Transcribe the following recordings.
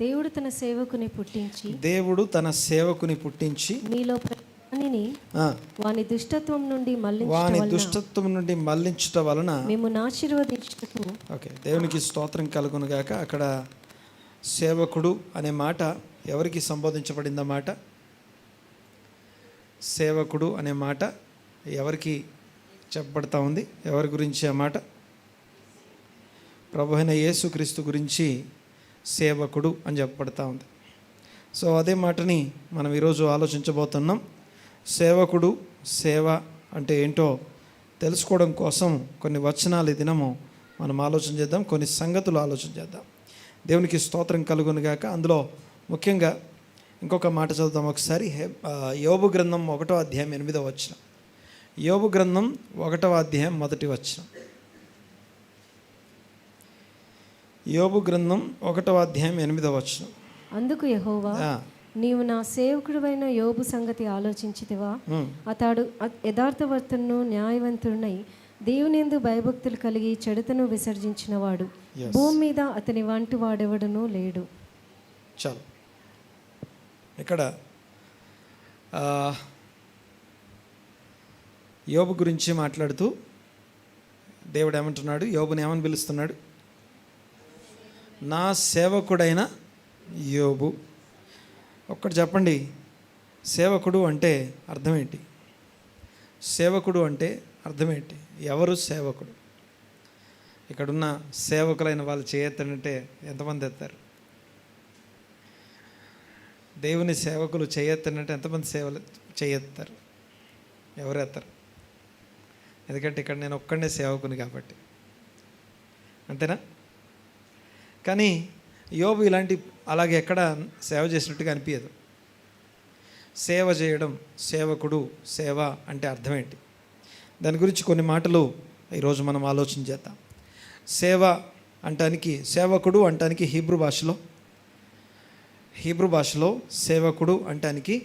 దేవుడు తన సేవకుని పుట్టించి మీలో ప్రతివానిని వాని దుష్టత్వం నుండి మళ్లించుట వలన మిమ్మును ఆశీర్వదించుటకు. ఓకే, దేవునికి స్తోత్రం కలుగును గాక. అక్కడ సేవకుడు అనే మాట ఎవరికి సంబోధించబడింది? మాట సేవకుడు అనే మాట ఎవరికి చెప్పబడతా ఉంది? ఎవరి గురించి ఆ మాట? ప్రభు అయిన యేసుక్రీస్తు గురించి సేవకుడు అని చెప్పబడతా ఉంది. సో అదే మాటని మనం ఈరోజు ఆలోచించబోతున్నాం. సేవకుడు, సేవ అంటే ఏంటో తెలుసుకోవడం కోసం కొన్ని వచనాలు ఈ దినము మనం ఆలోచన చేద్దాం, కొన్ని సంగతులు ఆలోచన చేద్దాం. దేవునికి స్తోత్రం కలుగును గాక. అందులో ముఖ్యంగా ఇంకొక మాట చదువుతాం ఒకసారి. యోబు గ్రంథం 1వ అధ్యాయం 8వ వచనం. యోబు గ్రంథం 1వ అధ్యాయం 1వ వచనం. యోబు గ్రంథం 1వ అధ్యాయం 8వ వచనం. అందుకు యెహోవా, నీవు నా సేవకుడైన యోబు సంగతి ఆలోచించితివా? అతడు యథార్థవర్తను న్యాయవంతుడై దేవునియందు భయభక్తులు కలిగి చెడుతను విసర్జించినవాడు. భూమి మీద అతని వంటి వాడెవడనూ లేడు. చాలు. ఇక్కడ యోబు గురించి మాట్లాడుతూ దేవుడు ఏమంటున్నాడు? యోబుని ఏమని పిలుస్తున్నాడు? నా సేవకుడైన యోబు. ఒక్కటి చెప్పండి, సేవకుడు అంటే అర్థం ఏంటి? సేవకుడు అంటే అర్థం ఏంటి? ఎవరు సేవకుడు? ఇక్కడున్న సేవకులైన వాళ్ళు చేయెత్తారంటే ఎంతమంది ఎత్తారు? దేవుని సేవకులు చేయెత్తారంటే ఎంతమంది సేవలు చేయెత్తారు? ఎవరు ఎత్తారు? ఎందుకంటే ఇక్కడ నేను ఒక్కడే సేవకుని కాబట్టి, అంతేనా? కానీ యోబు అలాగే ఎక్కడ సేవ చేసినట్టుగా అనిపించదు. సేవ చేయడం, సేవకుడు, సేవ అంటే అర్థం ఏంటి? దాని గురించి కొన్ని మాటలు ఈరోజు మనం ఆలోచన చేద్దాం. సేవ అంటానికి, సేవకుడు అంటానికి హీబ్రూ భాషలో సేవకుడు అంటానికి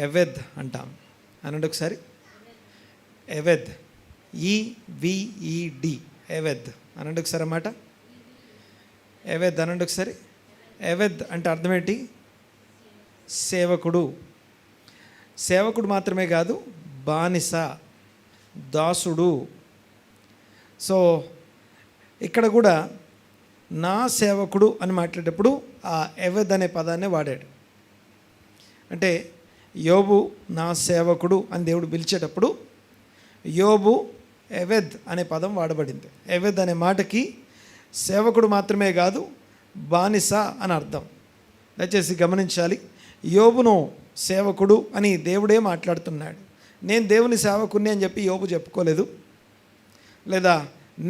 ఎవెద్ అంటాం. అనండి ఒకసారి. ఎవెద్, EVED, ఎవెద్ అనండి ఒకసారి అన్నమాట. ఎవెద్ అనండి ఒకసారి. ఎవెద్ అంటే అర్థం ఏంటి? సేవకుడు. సేవకుడు మాత్రమే కాదు, బానిస, దాసుడు. సో ఇక్కడ కూడా నా సేవకుడు అని మాట్లాడేటప్పుడు ఆ ఎవెద్ అనే పదాన్ని వాడాడు. అంటే యోబు నా సేవకుడు అని దేవుడు పిలిచేటప్పుడు యోబు ఎవెద్ అనే పదం వాడబడింది. ఎవెద్ అనే మాటకి సేవకుడు మాత్రమే కాదు, బానిస అని అర్థం. దయచేసి గమనించాలి. యోబును సేవకుడు అని దేవుడే మాట్లాడుతున్నాడు. నేను దేవుని సేవకుని అని చెప్పి యోబు చెప్పుకోలేదు, లేదా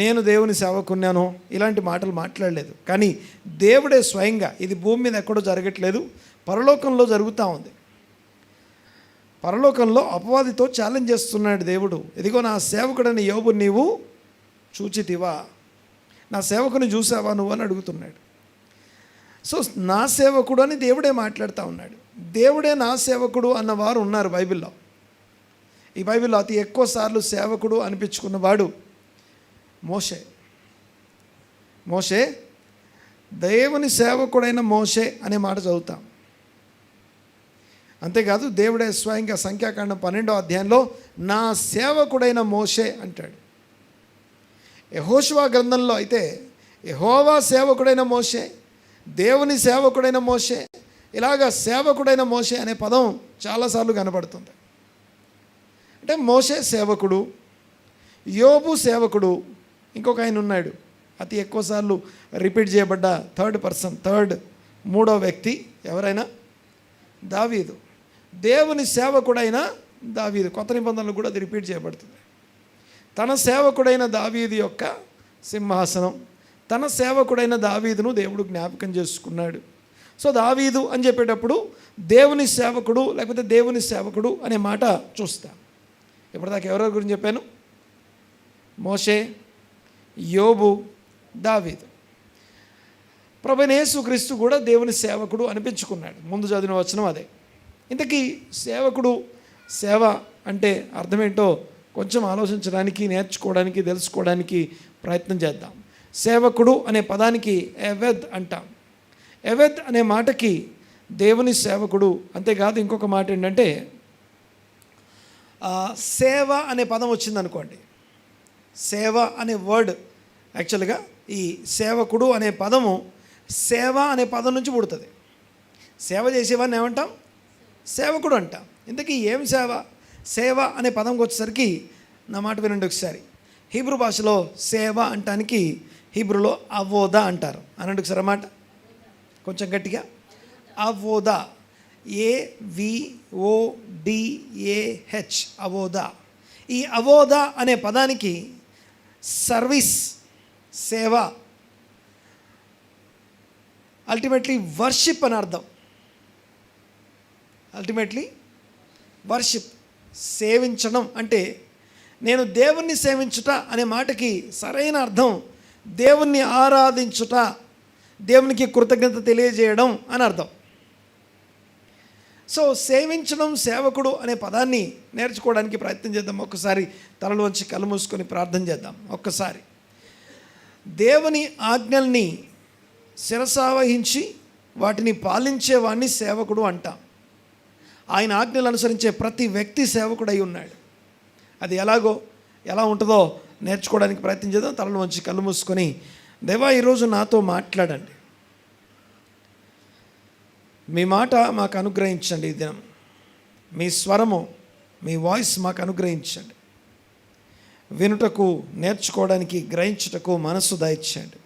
నేను దేవుని సేవకున్నాను ఇలాంటి మాటలు మాట్లాడలేదు. కానీ దేవుడే స్వయంగా, ఇది భూమి మీద ఎక్కడో జరగట్లేదు, పరలోకంలో జరుగుతూ ఉంది. పరలోకంలో అపవాదితో ఛాలెంజ్ చేస్తున్నాడు దేవుడు. ఇదిగో నా సేవకుడని యోబు నీవు చూచితివా? నా సేవకుని చూసావా నువ్వు అని అడుగుతున్నాడు. సో నా సేవకుడు అని దేవుడే మాట్లాడుతూ ఉన్నాడు. దేవుడే నా సేవకుడు అన్నవారు ఉన్నారు బైబిల్లో. ఈ బైబిల్లో అతి ఎక్కువ సార్లు సేవకుడు అనిపించుకున్నవాడు మోషే. దేవుని సేవకుడైన మోషే అనే మాట చదువుతాం. అంతేకాదు దేవుడే స్వయంగా సంఖ్యాకాండం 12వ అధ్యాయంలో నా సేవకుడైన మోషే అంటాడు. యెహోషువ గ్రంథంలో అయితే యెహోవా సేవకుడైన మోషే, దేవుని సేవకుడైన మోషే, ఇలాగా సేవకుడైన మోషే అనే పదం చాలాసార్లు కనబడుతుంది. అంటే మోషే సేవకుడు, యోబు సేవకుడు. ఇంకొక ఆయన ఉన్నాడు, అతి ఎక్కువసార్లు రిపీట్ చేయబడ్డ మూడో వ్యక్తి ఎవరైనా? దావీదు. దేవుని సేవకుడైన దావీదు. కొత్త నిబంధనలు కూడా అది రిపీట్ చేయబడుతుంది. తన సేవకుడైన దావీదు యొక్క సింహాసనం, తన సేవకుడైన దావీదును దేవుడు జ్ఞాపకం చేసుకున్నాడు. సో దావీదు అని చెప్పేటప్పుడు దేవుని సేవకుడు లేకపోతే దేవుని సేవకుడు అనే మాట చూస్తాం. ఇప్పటిదాకా ఎవరెవరి గురించి చెప్పాను? మోషే, యోబు, దావీదు. ప్రభువైన యేసుక్రీస్తు కూడా దేవుని సేవకుడు అనిపించుకున్నాడు. ముందు చదివిన వచనం అదే. ఇంతకీ సేవకుడు, సేవ అంటే అర్థమేంటో కొంచెం ఆలోచించడానికి, నేర్చుకోవడానికి, తెలుసుకోవడానికి ప్రయత్నం చేద్దాం. సేవకుడు అనే పదానికి ఎవెద్ అంటాం. ఎవెద్ అనే మాటకి దేవుని సేవకుడు, అంతేకాదు ఇంకొక మాట ఏంటంటే సేవ అనే పదం వచ్చిందనుకోండి. సేవ అనే వర్డ్ యాక్చువల్గా ఈ సేవకుడు అనే పదము సేవ అనే పదం నుంచి పుడుతుంది. సేవ చేసేవాడిని ఏమంటాం? సేవకుడు అంటాం. ఇంతకీ ఏం సేవ? సేవ అనే పదంకి వచ్చేసరికి నా మాట వినండి ఒకసారి. హీబ్రూ భాషలో సేవ అంటానికి హీబ్రూలో అవోదా అంటారు. అనండి ఒకసారి అన్నమాట కొంచెం గట్టిగా. అవోదా, AVODAH, అవోదా. ఈ అవోదా అనే పదానికి సర్వీస్, సేవ, అల్టిమేట్లీ వర్షిప్ అని అర్థం. అల్టిమేట్లీ వర్షిప్, సేవించడం అంటే నేను దేవుణ్ణి సేవించుట అనే మాటకి సరైన అర్థం దేవుణ్ణి ఆరాధించుట, దేవునికి కృతజ్ఞత తెలియజేయడం అని అర్థం. సో సేవించడం, సేవకుడు అనే పదాన్ని నేర్చుకోవడానికి ప్రయత్నం చేద్దాం. ఒక్కసారి తలలోంచి కళ్ళు మూసుకొని ప్రార్థన చేద్దాం. ఒక్కసారి దేవుని ఆజ్ఞల్ని శిరసావహించి వాటిని పాలించేవాడిని సేవకుడు అంటాం. ఆయన ఆజ్ఞలు అనుసరించే ప్రతి వ్యక్తి సేవకుడై ఉన్నాడు. అది ఎలా ఉంటుందో నేర్చుకోవడానికి ప్రయత్నం చేద్దాం. తలలోంచి కళ్ళు మూసుకొని, దేవా ఈరోజు నాతో మాట్లాడండి, మీ మాట మాకు అనుగ్రహించండి. ఈ దినం మీ స్వరము, మీ వాయిస్ మాకు అనుగ్రహించండి. వినుటకు, నేర్చుకోవడానికి, గ్రహించుటకు మనస్సు దయచేయండి.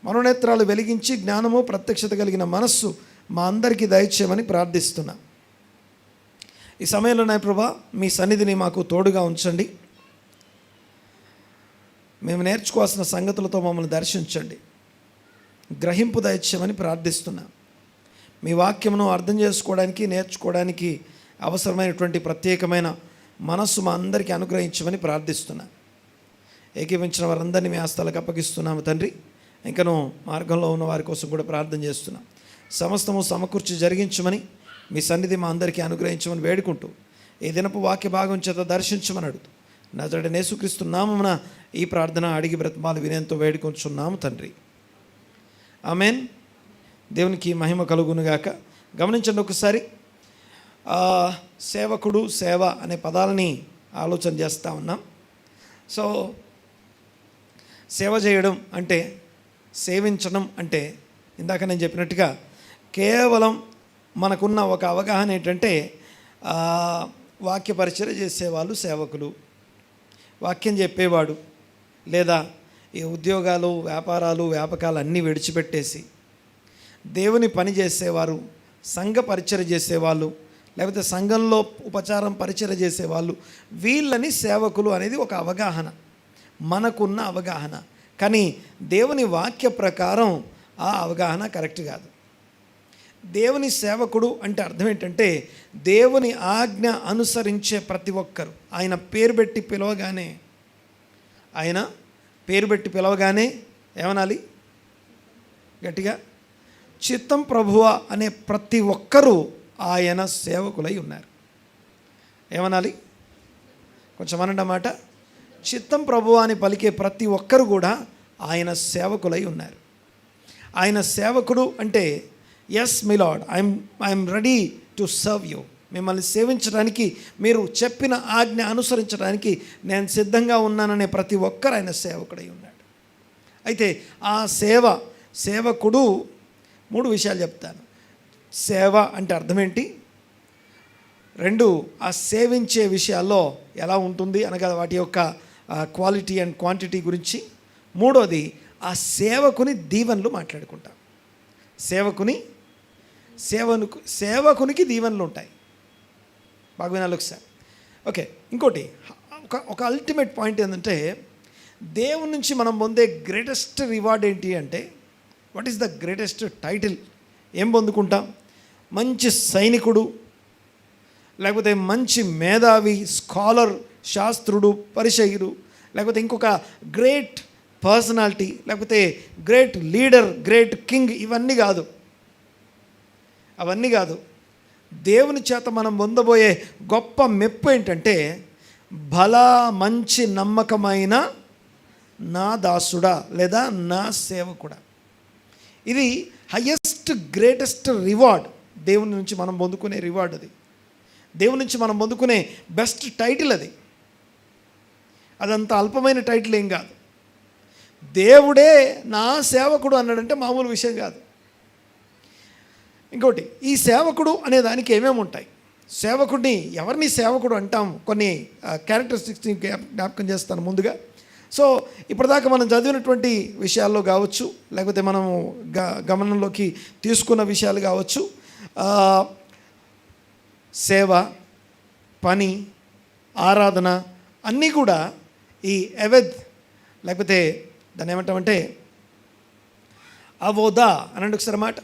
మనోనేత్రాలు వెలిగించి జ్ఞానము, ప్రత్యక్షత కలిగిన మనస్సు మా అందరికీ దయచేయమని ప్రార్థిస్తున్నా. ఈ సమయంలో నా ప్రభా మీ సన్నిధిని మాకు తోడుగా ఉంచండి. మేము నేర్చుకోవాల్సిన సంగతులతో మమ్మల్ని దర్శించండి. గ్రహింపు దయచేయమని ప్రార్థిస్తున్నా. మీ వాక్యమును అర్థం చేసుకోవడానికి, నేర్చుకోవడానికి అవసరమైనటువంటి ప్రత్యేకమైన మనస్సు మా అందరికీ అనుగ్రహించమని ప్రార్థిస్తున్నా. ఏకీవించిన వారందరినీ మీ హస్తాలకు అప్పగిస్తున్నాము తండ్రి. ఇంకనూ మార్గంలో ఉన్న వారి కోసం కూడా ప్రార్థన చేస్తున్నాం. సమస్తము సమకూర్చి జరిగించమని మీ సన్నిధి మా అందరికీ అనుగ్రహించమని వేడుకుంటూ ఈ దినపు వాక్య భాగం చేత దర్శించమని అడుగుతూ నజరేయుడైన యేసుక్రీస్తు నామమున ఈ ప్రార్థన అడిగి బ్రతిమాలు వినయంతో వేడుకొంచున్నాము తండ్రి. ఆమేన్. దేవునికి మహిమ కలుగునుగాక. గమనించండి ఒకసారి, సేవకుడు, సేవ అనే పదాలని ఆలోచన చేస్తూ ఉన్నాం. సో సేవ చేయడం అంటే, సేవించడం అంటే ఇందాక నేను చెప్పినట్టుగా కేవలం మనకున్న ఒక అవగాహన ఏంటంటే వాక్య పరిచర్య చేసేవాళ్ళు సేవకులు, వాక్యం చెప్పేవాడు, లేదా ఈ ఉద్యోగాలు, వ్యాపారాలు, వ్యాపకాలు అన్నీ విడిచిపెట్టేసి దేవుని పని చేసేవారు, సంఘ పరిచర్య చేసేవాళ్ళు, లేకపోతే సంఘంలో ఉపచారం పరిచర్య చేసేవాళ్ళు, వీళ్ళని సేవకులు అనేది ఒక అవగాహన, మనకున్న అవగాహన. కానీ దేవుని వాక్య ప్రకారం ఆ అవగాహన కరెక్ట్ కాదు. దేవుని సేవకుడు అంటే అర్థం ఏంటంటే దేవుని ఆజ్ఞ అనుసరించే ప్రతి ఒక్కరు. ఆయన పేరు పెట్టి పిలవగానే ఏమనాలి గట్టిగా? చిత్తం ప్రభువా అనే ప్రతి ఒక్కరూ ఆయన సేవకులై ఉన్నారు. ఏమనాలి? కొంచెం అన్నమాట. చిత్తం ప్రభువా అని పలికే ప్రతి ఒక్కరు కూడా ఆయన సేవకులై ఉన్నారు. ఆయన సేవకుడు అంటే yes my lord, I'm ready to serve you. మిమ్మల్ని సేవించడానికి, మీరు చెప్పిన ఆజ్ఞ అనుసరించడానికి నేను సిద్ధంగా ఉన్నాననే ప్రతి ఒక్కరు ఆయన సేవకుడై ఉన్నాడు. అయితే ఆ సేవకుడు 3 విషయాలు చెప్తాను. సేవ అంటే అర్థం ఏంటి, 2 ఆ సేవించే విషయాల్లో ఎలా ఉంటుంది అనగా వాటి యొక్క క్వాలిటీ అండ్ క్వాంటిటీ గురించి, 3వది ఆ సేవకుని దీవెనలు మాట్లాడుకుంటాం. సేవకునికి దీవెనలు ఉంటాయి. బాగా వినాలి ఒకసారి. ఓకే, ఇంకోటి ఒక అల్టిమేట్ పాయింట్ ఏంటంటే దేవుని నుంచి మనం పొందే గ్రేటెస్ట్ రివార్డ్ ఏంటి అంటే, what is the greatest title? ఏం పొందుకుంటాం? మంచి సైనికుడు, లేకపోతే మంచి మేధావి, స్కాలర్, శాస్త్రుడు, పరిచయుడు, లేకపోతే ఇంకొక గ్రేట్ పర్సనాలిటీ, లేకపోతే గ్రేట్ లీడర్, గ్రేట్ కింగ్. అవన్నీ కాదు. దేవుని చేత మనం పొందబోయే గొప్ప మెప్పు ఏంటంటే మంచి నమ్మకమైన నా దాసుడా లేదా నా సేవకుడా. ఇది హయ్యెస్ట్ గ్రేటెస్ట్ రివార్డ్, దేవుని నుంచి మనం పొందుకునే రివార్డ్ అది, దేవుని నుంచి మనం పొందుకునే బెస్ట్ టైటిల్ అది. అదంత అల్పమైన టైటిల్ ఏం కాదు. దేవుడే నా సేవకుడు అన్నాడంటే మామూలు విషయం కాదు. ఇంకోటి, ఈ సేవకుడు అనే దానికి ఏమేమి ఉంటాయి, సేవకుడిని ఎవరిని సేవకుడు అంటాం, కొన్ని క్యారెక్టరిస్టిక్స్ని జ్ఞాపకం చేస్తాను ముందుగా. సో ఇప్పటిదాకా మనం చదివినటువంటి విషయాల్లో కావచ్చు, లేకపోతే మనము గమనంలోకి తీసుకున్న విషయాలు కావచ్చు, సేవ, పని, ఆరాధన అన్నీ కూడా ఈ ఎవెద్, లేకపోతే దాన్ని ఏమంటామంటే అవోదా అనండి ఒకసారి మాట.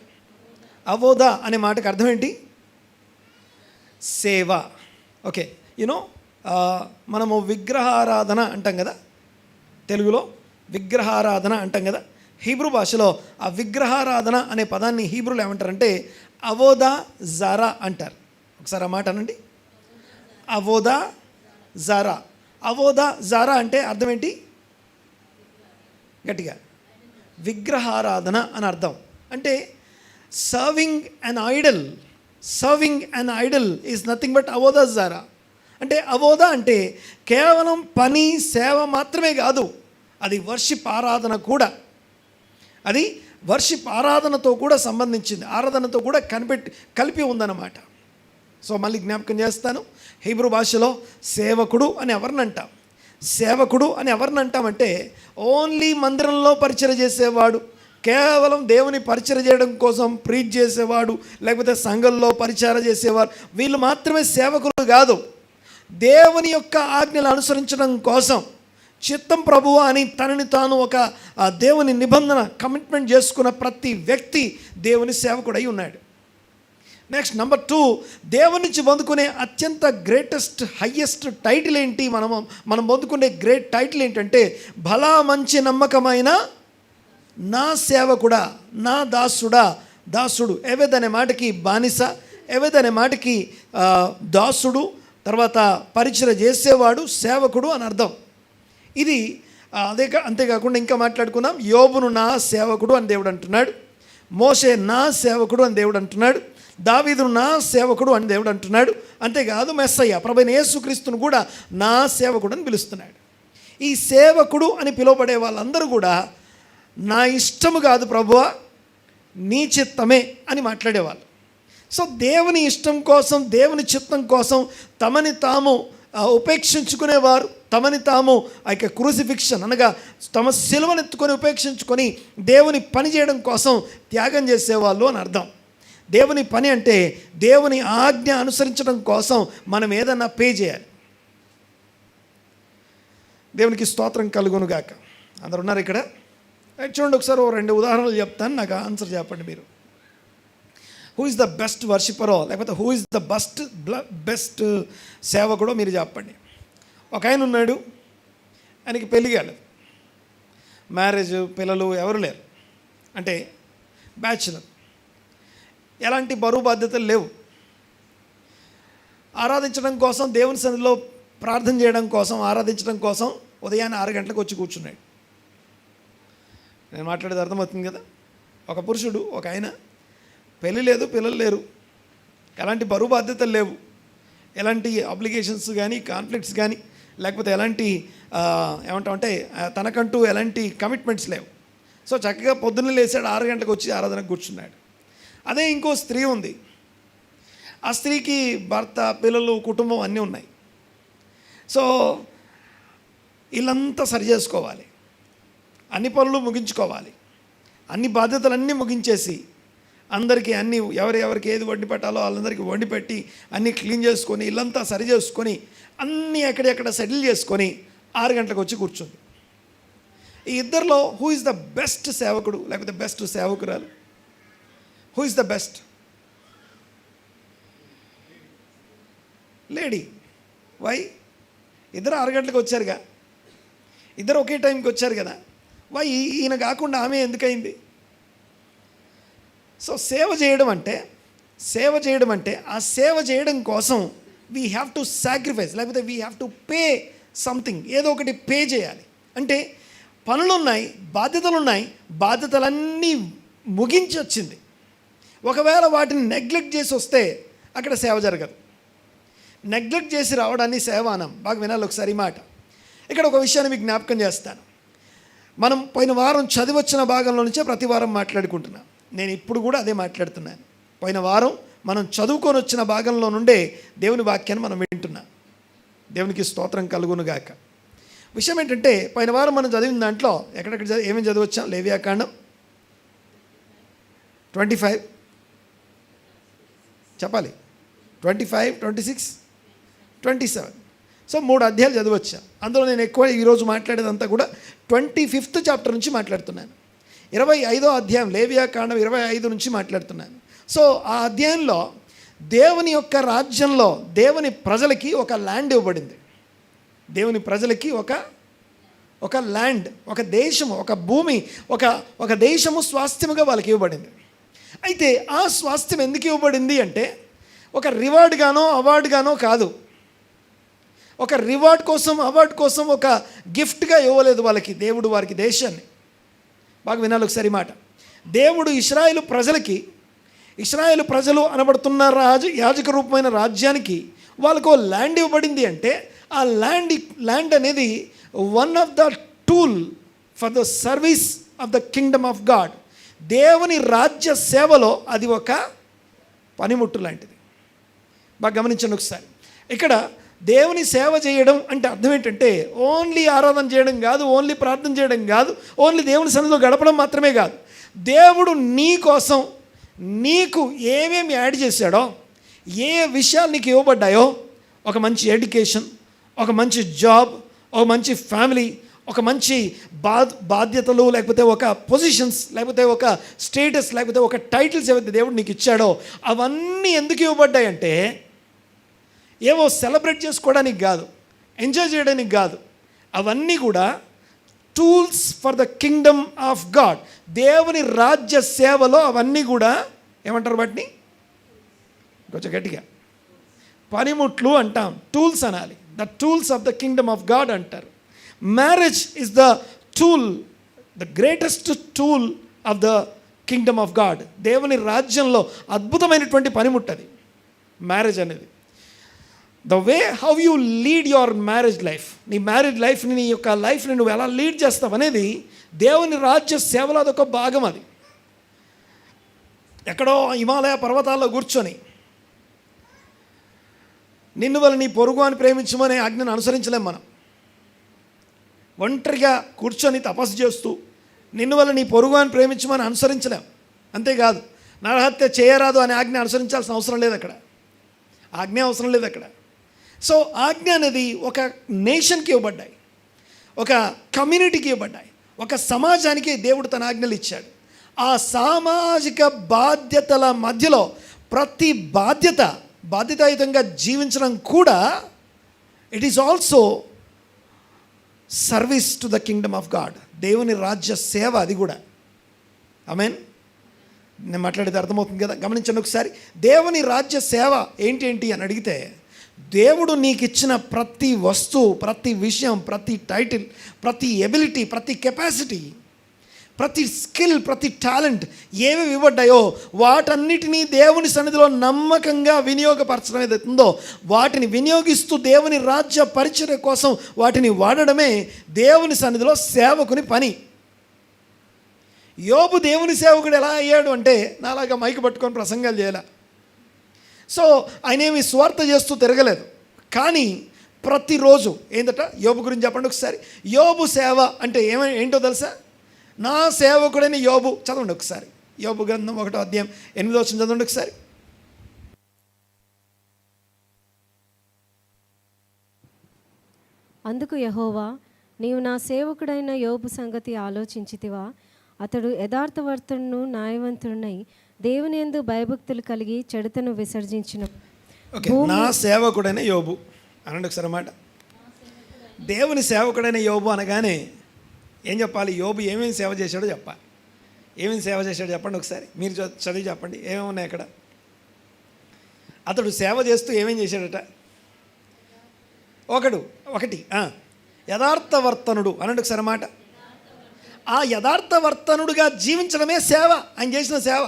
అవోదా అనే మాటకు అర్థం ఏంటి? సేవ. ఓకే, యూనో మనము విగ్రహారాధన అంటాం కదా, తెలుగులో విగ్రహారాధన అంటాం కదా. హీబ్రూ భాషలో ఆ విగ్రహారాధన అనే పదాన్ని హీబ్రూలో ఏమంటారంటే అవోదా జారా అంటారు. ఒకసారి ఆ మాట అనండి, అవోదా జారా. అవోదా జారా అంటే అర్థం ఏంటి? గట్టిగా, విగ్రహారాధన అని అర్థం. అంటే serving an idol, serving an idol is nothing but అవోదా జారా. అంటే అవోదా అంటే కేవలం పని, సేవ మాత్రమే కాదు, అది వర్షిప్, ఆరాధన కూడా. అది వర్షిప్, ఆరాధనతో కూడా సంబంధించింది, ఆరాధనతో కూడా కలిపి ఉందన్నమాట. సో మళ్ళీ జ్ఞాపకం చేస్తాను, హీబ్రూ భాషలో సేవకుడు అని ఎవరిని అంటాం? సేవకుడు అని ఎవరిని అంటామంటే ఓన్లీ మందిరంలో పరిచయం చేసేవాడు, కేవలం దేవుని పరిచయం చేయడం కోసం ప్రీచ్ చేసేవాడు, లేకపోతే సంఘంలో పరిచయం చేసేవారు, వీళ్ళు మాత్రమే సేవకులు కాదు. దేవుని యొక్క ఆజ్ఞలు అనుసరించడం కోసం చిత్తం ప్రభువు అని తనని తాను ఒక దేవుని నిబంధన కమిట్మెంట్ చేసుకున్న ప్రతి వ్యక్తి దేవుని సేవకుడై ఉన్నాడు. నెక్స్ట్ నెంబర్ 2, దేవుని నుంచి పొందుకునే అత్యంత గ్రేటెస్ట్ హయ్యెస్ట్ టైటిల్ ఏంటి? మనం పొందుకునే గ్రేట్ టైటిల్ ఏంటంటే భలా మంచి నమ్మకమైన నా సేవకుడా, నా దాసుడా. దాసుడు, ఎవెద్ అనే మాటకి బానిస, ఎవెద్ అనే మాటకి దాసుడు, తర్వాత పరిచయం చేసేవాడు, సేవకుడు అని అర్థం. ఇది అంతేకాకుండా ఇంకా మాట్లాడుకుందాం, యోబును నా సేవకుడు అని దేవుడు అంటున్నాడు, మోషే నా సేవకుడు అని దేవుడు అంటున్నాడు, దావీదును నా సేవకుడు అని దేవుడు అంటున్నాడు. అంతేకాదు మెస్సయ్య ప్రభువైన యేసుక్రీస్తును కూడా నా సేవకుడు అని పిలుస్తున్నాడు. ఈ సేవకుడు అని పిలువబడే వాళ్ళందరూ కూడా నా ఇష్టము కాదు ప్రభువా, నీ చిత్తమే అని మాట్లాడేవాళ్ళు. సో దేవుని ఇష్టం కోసం, దేవుని చిత్తం కోసం తమని తాము ఉపేక్షించుకునేవారు, తమని తాము ఆ యొక్క క్రూసిఫిక్షన్ అనగా తమ సిలువనెత్తుకొని ఉపేక్షించుకొని దేవుని పని చేయడం కోసం త్యాగం చేసేవాళ్ళు అని అర్థం. దేవుని పని అంటే దేవుని ఆజ్ఞ అనుసరించడం కోసం మనం ఏదన్నా పే చేయాలి. దేవునికి స్తోత్రం కలుగునుగాక. అందరు ఉన్నారు ఇక్కడ? చూడండి ఒకసారి 2 ఉదాహరణలు చెప్తాను, నాకు ఆన్సర్ చెప్పండి మీరు. హూ ఇస్ ద బెస్ట్ వర్షిపరో, లేకపోతే హూ ఇస్ ద బెస్ట్ సేవకుడో మీరు చెప్పండి. ఒక ఆయన ఉన్నాడు, ఆయనకి పెళ్ళి కాలేదు, మ్యారేజ్, పిల్లలు ఎవరు లేరు, అంటే బ్యాచులర్, ఎలాంటి బరువు బాధ్యతలు లేవు. ఆరాధించడం కోసం, దేవుని సన్నిధిలో ప్రార్థన చేయడం కోసం, ఆరాధించడం కోసం ఉదయాన్నే 6 గంటలకు వచ్చి కూర్చున్నాడు. నేను మాట్లాడేది అర్థమవుతుంది కదా. ఒక పురుషుడు, ఒక ఆయన, పెళ్ళి లేదు, పిల్లలు లేరు, ఎలాంటి బరువు బాధ్యతలు లేవు, ఎలాంటి అబ్లిగేషన్స్ కానీ, కాన్ఫ్లిక్ట్స్ కానీ, లేకపోతే ఎలాంటి ఏమంటామంటే తనకంటూ ఎలాంటి కమిట్మెంట్స్ లేవు. సో చక్కగా పొద్దున్నే లేచాడు, 6 గంటలకు వచ్చి ఆరాధనకు కూర్చున్నాడు. అదే ఇంకో స్త్రీ ఉంది, ఆ స్త్రీకి భర్త, పిల్లలు, కుటుంబం అన్నీ ఉన్నాయి. సో వీళ్ళంతా సరి చేసుకోవాలి, అన్ని పనులు ముగించుకోవాలి, అన్ని బాధ్యతలన్నీ ముగించేసి అందరికీ అన్నీ ఎవరికి ఏది వండి పెట్టాలో వాళ్ళందరికీ వండి పెట్టి అన్నీ క్లీన్ చేసుకొని ఇల్లంతా సరి చేసుకొని అన్నీ ఎక్కడెక్కడ సెటిల్ చేసుకొని 6 గంటలకు వచ్చి కూర్చుంది. ఈ ఇద్దరిలో హూ ఇస్ ద బెస్ట్ సేవకుడు లేకపోతే బెస్ట్ సేవకురాలు? Who is the best? Lady. Why? ఇద్దరు 6 గంటలకు వచ్చారుగా, ఇద్దరు ఒకే టైంకి వచ్చారు కదా, వై ఈయన కాకుండా ఆమె ఎందుకయింది? సో సేవ చేయడం అంటే ఆ సేవ చేయడం కోసం వీ హ్యావ్ టు సాక్రిఫైస్, లేకపోతే we have to pay something, ఏదో ఒకటి పే చేయాలి. అంటే పనులున్నాయి, బాధ్యతలున్నాయి, బాధ్యతలన్నీ ముగించి వచ్చింది. ఒకవేళ వాటిని నెగ్లెక్ట్ చేసి వస్తే అక్కడ సేవ జరగదు. నెగ్లెక్ట్ చేసి రావడాన్ని సేవ అనం. బాగా వినాలి ఒకసారి ఈ మాట. ఇక్కడ ఒక విషయాన్ని మీకు జ్ఞాపకం చేస్తాను. మనం పోయిన వారం చదివచ్చిన భాగంలో నుంచే ప్రతి వారం మాట్లాడుకుంటున్నాం. నేను ఇప్పుడు కూడా అదే మాట్లాడుతున్నాను. పోయిన వారం మనం చదువుకొని వచ్చిన భాగంలో నుండే దేవుని వాక్యాన్ని మనం వింటున్నాం. దేవునికి స్తోత్రం కలుగునుగాక. విషయం ఏంటంటే, పోయిన వారం మనం చదివిన దాంట్లో ఎక్కడెక్కడ ఏమేమి చదివచ్చాం? లేవియాకాండం 25 చెప్పాలి, 25, 26, 27. సో 3 అధ్యాయాలు చదివచ్చాం. అందులో నేను ఎక్కువ ఈరోజు మాట్లాడేదంతా కూడా 25th చాప్టర్ నుంచి మాట్లాడుతున్నాను. 25వ అధ్యాయం లేవియాకాండం 25 నుంచి మాట్లాడుతున్నాను. సో ఆ అధ్యాయంలో దేవుని యొక్క రాజ్యంలో దేవుని ప్రజలకి ఒక ల్యాండ్ ఇవ్వబడింది. దేవుని ప్రజలకి ఒక ల్యాండ్, ఒక దేశము, ఒక భూమి, ఒక దేశము స్వాస్థ్యముగా వాళ్ళకి ఇవ్వబడింది. అయితే ఆ స్వాస్థ్యం ఎందుకు ఇవ్వబడింది అంటే, ఒక రివార్డ్ గానో అవార్డు గానో కాదు. ఒక రివార్డ్ కోసం, అవార్డు కోసం, ఒక గిఫ్ట్గా ఇవ్వలేదు వాళ్ళకి దేవుడు వారికి దేశాన్ని. బాగా వినాలి ఒకసారి మాట. దేవుడు ఇశ్రాయేలు ప్రజలు అనబడుతున్న యాజక రూపమైన రాజ్యానికి వాళ్ళకు ల్యాండ్ ఇవ్వబడింది. అంటే ఆ ల్యాండ్ అనేది one of the tool for the service of the kingdom of God. దేవుని రాజ్య సేవలో అది ఒక పనిముట్టు లాంటిది. బాగా గమనించండి ఒకసారి. ఇక్కడ దేవుని సేవ చేయడం అంటే అర్థం ఏంటంటే, ఓన్లీ ఆరాధన చేయడం కాదు, ఓన్లీ ప్రార్థన చేయడం కాదు, ఓన్లీ దేవుని సన్నిధిలో గడపడం మాత్రమే కాదు. దేవుడు నీ కోసం నీకు ఏమేమి యాడ్ చేశాడో, ఏ విషయాలు నీకు ఇవ్వబడ్డాయో, ఒక మంచి ఎడ్యుకేషన్, ఒక మంచి జాబ్, ఒక మంచి ఫ్యామిలీ, ఒక మంచి బాధ్యతలు, లేకపోతే ఒక పొజిషన్స్, లేకపోతే ఒక స్టేటస్, లేకపోతే ఒక టైటిల్స్ ఏవైతే దేవుడు నీకు ఇచ్చాడో అవన్నీ ఎందుకు ఇవ్వబడ్డాయంటే, ఏవో సెలబ్రేట్ చేసుకోవడానికి కాదు, ఎంజాయ్ చేయడానికి కాదు. అవన్నీ కూడా tools for the kingdom of God. దేవుని రాజ్య సేవలో అవన్నీ కూడా ఏమంటారు వాటిని? కొంచెం గట్టిగా పనిముట్లు అంటాం, టూల్స్ అనాలి. The tools of the kingdom of God అంటారు. Marriage is the tool, the greatest tool of the kingdom of God. దేవుని రాజ్యంలో అద్భుతమైనటువంటి పనిముట్టు అది మ్యారేజ్ అనేది. The way how you lead your marriage life, నీ మ్యారేజ్ లైఫ్ని, నీ యొక్క లైఫ్ని నువ్వు ఎలా లీడ్ చేస్తావు అనేది దేవుని రాజ్య సేవలో అదొక భాగం. అది ఎక్కడో హిమాలయ పర్వతాల్లో కూర్చొని నిన్ను వల్ల నీ పొరుగు అని ప్రేమించమనే ఆజ్ఞను అనుసరించలేం. మనం ఒంటరిగా కూర్చొని తపస్సు చేస్తూ నిన్ను వల్ల నీ పొరుగు అని ప్రేమించమని అనుసరించలేం. అంతేకాదు, నరహత్య చేయరాదు అనే ఆజ్ఞ అనుసరించాల్సిన అవసరం లేదు అక్కడ. ఆజ్ఞ అవసరం లేదు అక్కడ. సో ఆజ్ఞ అనేది ఒక నేషన్కి ఇవ్వబడ్డాయి, ఒక కమ్యూనిటీకి ఇవ్వబడ్డాయి, ఒక సమాజానికి దేవుడు తన ఆజ్ఞలు ఇచ్చాడు. ఆ సామాజిక బాధ్యతల మధ్యలో ప్రతి బాధ్యతాయుతంగా జీవించడం కూడా it is also service to the kingdom of God. దేవుని రాజ్య సేవ అది కూడా. ఆమేన్. నేను మాట్లాడేది అర్థమవుతుంది కదా? గమనించండి ఒకసారి. దేవుని రాజ్య సేవ ఏంటి అని అడిగితే, దేవుడు నీకు ఇచ్చిన ప్రతి వస్తువు, ప్రతి విషయం, ప్రతి టైటిల్, ప్రతి ఎబిలిటీ, ప్రతి కెపాసిటీ, ప్రతి స్కిల్, ప్రతి టాలెంట్ ఏవి ఇవ్వబడ్డాయో వాటన్నిటినీ దేవుని సన్నిధిలో నమ్మకంగా వినియోగపరచడం ఏదైతుందో వాటిని వినియోగిస్తూ దేవుని రాజ్య పరిచర్య కోసం వాటిని వాడడమే దేవుని సన్నిధిలో సేవకుని పని. యోబు దేవుని సేవకుడు ఎలా అయ్యాడు అంటే, నాలాగా మైకు పట్టుకొని ప్రసంగాలు చేయాల. సో ఆయన ఏమి స్వార్థ చేస్తూ తిరగలేదు. కానీ ప్రతిరోజు ఏంటట, యోబు గురించి చెప్పండి ఒకసారి. యోబు సేవ అంటే ఏంటో తెలుసా? నా సేవకుడైన యోబు. చదవండి ఒకసారి యోబు గ్రంథం 1వ అధ్యాయం 8వ వచనం చదవండి ఒకసారి. అందుకు యెహోవా, నీవు నా సేవకుడైన యోబు సంగతి ఆలోచించితివా? అతడు యథార్థవర్తుడును న్యాయవంతుడునై దేవుని యందు భయభక్తులు కలిగి చెడుతను విసర్జించిన. నా సేవకుడైన యోబు అనండి ఒకసారి అన్నమాట. దేవుని సేవకుడైన యోబు అనగానే ఏం చెప్పాలి? యోబు ఏమేమి సేవ చేశాడో చెప్పాలి. ఏమేమి సేవ చేశాడో చెప్పండి ఒకసారి. మీరు చదివి చెప్పండి ఏమేమి ఉన్నాయి అక్కడ. అతడు సేవ చేస్తూ ఏమేం చేశాడట? ఒకటి యథార్థవర్తనుడు అనండి ఒకసారి అన్నమాట. ఆ యథార్థవర్తనుడుగా జీవించడమే సేవ, ఆయన చేసిన సేవ.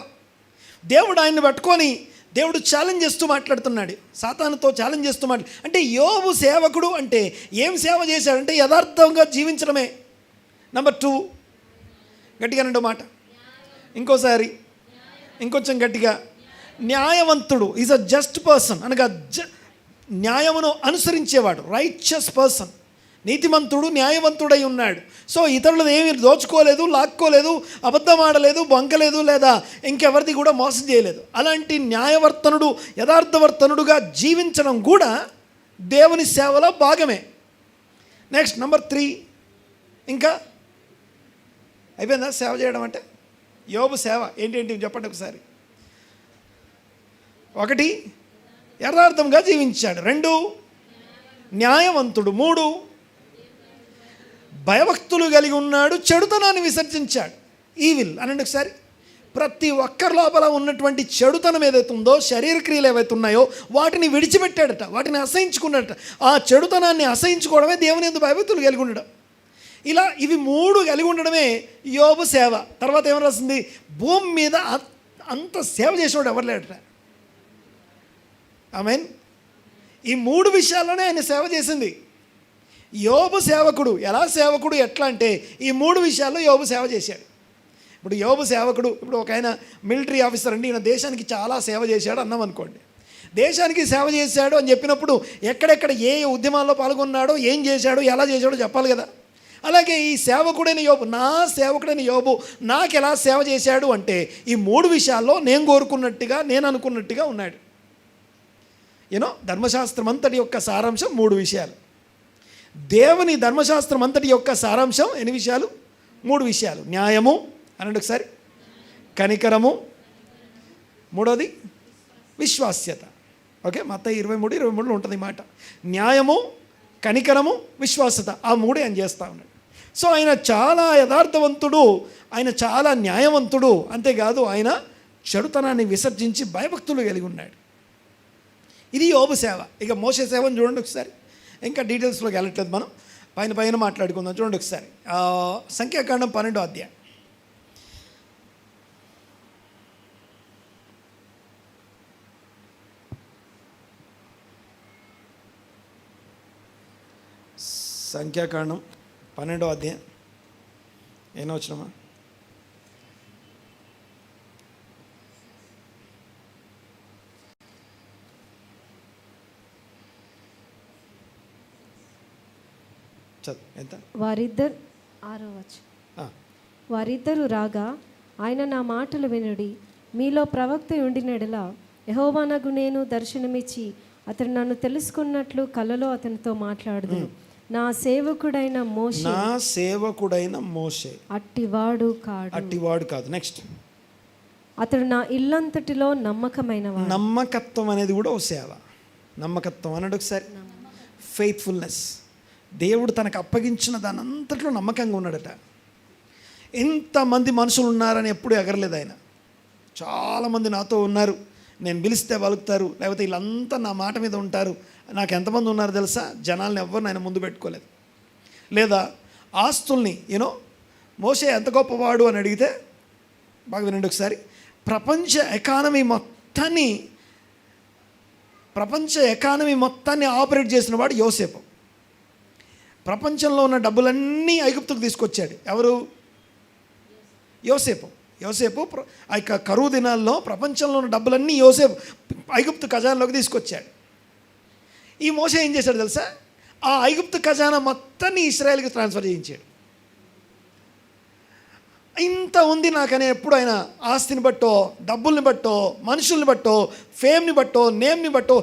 దేవుడు ఆయన్ని పట్టుకొని దేవుడు ఛాలెంజ్ చేస్తూ మాట్లాడుతున్నాడు, సాతానుతో ఛాలెంజ్ చేస్తూ అంటే యోబు సేవకుడు అంటే ఏం సేవ చేశాడంటే యథార్థంగా జీవించడమే. నెంబర్ 2, గట్టిగా రెండో మాట, ఇంకోసారి ఇంకొంచెం గట్టిగా, న్యాయవంతుడు. ఈజ్ అ జస్ట్ పర్సన్, అనగా న్యాయమును అనుసరించేవాడు, రైచియస్ పర్సన్. నీతిమంతుడు, న్యాయవంతుడై ఉన్నాడు. సో ఇతరులు ఏమి దోచుకోలేదు, లాక్కోలేదు, అబద్ధం ఆడలేదు, బొంకలేదు, లేదా ఇంకెవరిది కూడా మోసం చేయలేదు. అలాంటి న్యాయవర్తనుడు, యథార్థవర్తనుడుగా జీవించడం కూడా దేవుని సేవలో భాగమే. నెక్స్ట్ నెంబర్ 3, ఇంకా అయిపోయిందా సేవ చేయడం అంటే? యోబు సేవ ఏంటి చెప్పండి ఒకసారి. 1, యథార్థంగా జీవించాడు. 2, న్యాయవంతుడు. 3, భయభక్తులు కలిగి ఉన్నాడు, చెడుతనాన్ని విసర్జించాడు. ఈవిల్ అనండి ఒకసారి. ప్రతి ఒక్కరి లోపల ఉన్నటువంటి చెడుతనం ఏదైతే ఉందో, శరీర క్రియలు ఏవైతే ఉన్నాయో వాటిని విడిచిపెట్టాడట, వాటిని అసహించుకున్నాడట. ఆ చెడుతనాన్ని అసహించుకోవడమే దేవుని యందు భయభక్తులు కలిగి ఉండడం. ఇలా ఇవి 3 కలిగి ఉండడమే యోబు సేవ. తర్వాత ఏమని రాసింది? భూమి మీద అంత సేవ చేసేవాడు ఎవరు లేడట. ఆమేన్. ఈ 3 విషయాల్లోనే ఆయన సేవ చేసింది. యోబు సేవకుడు. ఎలా సేవకుడు, ఎట్లా అంటే ఈ 3 విషయాల్లో యోబు సేవ చేశాడు. ఇప్పుడు యోబు సేవకుడు, ఇప్పుడు ఒక ఆయన మిలిటరీ ఆఫీసర్ అండి, ఈయన దేశానికి చాలా సేవ చేశాడు అన్నాం అనుకోండి. దేశానికి సేవ చేశాడు అని చెప్పినప్పుడు ఎక్కడెక్కడ ఏ ఉద్యమాల్లో పాల్గొన్నాడో, ఏం చేశాడో, ఎలా చేశాడో చెప్పాలి కదా. అలాగే ఈ సేవకుడైన యోబు, నా సేవకుడైన యోబు నాకు ఎలా సేవ చేశాడు అంటే ఈ 3 విషయాల్లో నేను కోరుకున్నట్టుగా, నేను అనుకున్నట్టుగా ఉన్నాడు. ధర్మశాస్త్రం అంతటి యొక్క సారాంశం 3 విషయాలు. దేవుని ధర్మశాస్త్రం అంతటి యొక్క సారాంశం ఎన్ని విషయాలు? 3 విషయాలు. న్యాయము అనండి ఒకసారి, కనికరము, 3వది విశ్వాస్యత. ఓకే, మత్తయి 23:23 ఉంటుంది మాట. న్యాయము, కనికరము, విశ్వాసత, ఆ 3 ఆయన చేస్తూ ఉన్నాడు. సో ఆయన చాలా యథార్థవంతుడు, ఆయన చాలా న్యాయవంతుడు. అంతేకాదు ఆయన చెడుతనాన్ని విసర్జించి భయభక్తులు కలిగి ఉన్నాడు. ఇది యోబు సేవ. ఇక మోషే సేవను చూడండి ఒకసారి. ఇంకా డీటెయిల్స్లోకి వెళ్ళట్లేదు, మనం పైన మాట్లాడుకుందాం. చూడండి ఒకసారి సంఖ్యాకాండం 12వ అధ్యాయం. సంఖ్యాకాండం 12వ అధ్యాయం ఏమో వచ్చినమా? ఎంత? వారిద్దరు రాగా ఆయన నా మాటలు వినుడి, మీలో ప్రవక్త ఉండినడలా యెహోవానగు నేను దర్శనమిచ్చి అతడు నన్ను తెలుసుకున్నట్లు కలలో అతనితో మాట్లాడుదును. నా సేవకుడైన మోషే అట్టివాడు కాదు. నెక్స్ట్, అతడు నా ఇల్లంతటిలో నమ్మకమైనవాడు. నమ్మకత్వం అనేది కూడా ఓ సేవ. నమ్మకత్వం అన్నాడు ఒకసారి. ఫెయిత్ఫుల్నెస్. దేవుడు తనకు అప్పగించిన దాని అంతట్లో నమ్మకంగా ఉన్నాడట. ఎంతమంది మనుషులు ఉన్నారని ఎప్పుడు ఎగరలేదు ఆయన. చాలామంది నాతో ఉన్నారు, నేను పిలిస్తే పలుకుతారు, లేకపోతే వీళ్ళంతా నా మాట మీద ఉంటారు. నాకు ఎంతమంది ఉన్నారు తెలుసా? జనాల్ని ఎవ్వరు ఆయన ముందు పెట్టుకోలేదు. లేదా ఆస్తుల్ని మోషే ఎంత గొప్పవాడు అని అడిగితే, బాగా వినండి ఒకసారి, ప్రపంచ ఎకానమీ మొత్తాన్ని ఆపరేట్ చేసిన వాడు యోసేపు. ప్రపంచంలో ఉన్న డబ్బులన్నీ ఐగుప్తుకు తీసుకొచ్చాడు. ఎవరు? యోసేపు. ఆ యొక్క కరువు దినాల్లో ప్రపంచంలో ఉన్న డబ్బులన్నీ యోసేపు ఐగుప్తు ఖజానాలోకి తీసుకొచ్చాడు. ఈ మోషే ఏం చేశాడు తెలుసా? ఆ ఐగుప్తు ఖజానా మొత్తాన్ని ఇశ్రాయేల్కి ట్రాన్స్ఫర్ చేయించాడు. ఇంత ఉంది నాకనే ఎప్పుడు ఆయన ఆస్తిని బట్టో, డబ్బుల్ని బట్టో, మనుషుల్ని బట్టో, ఫేమ్ని బట్టో, నేమ్ని బట్టో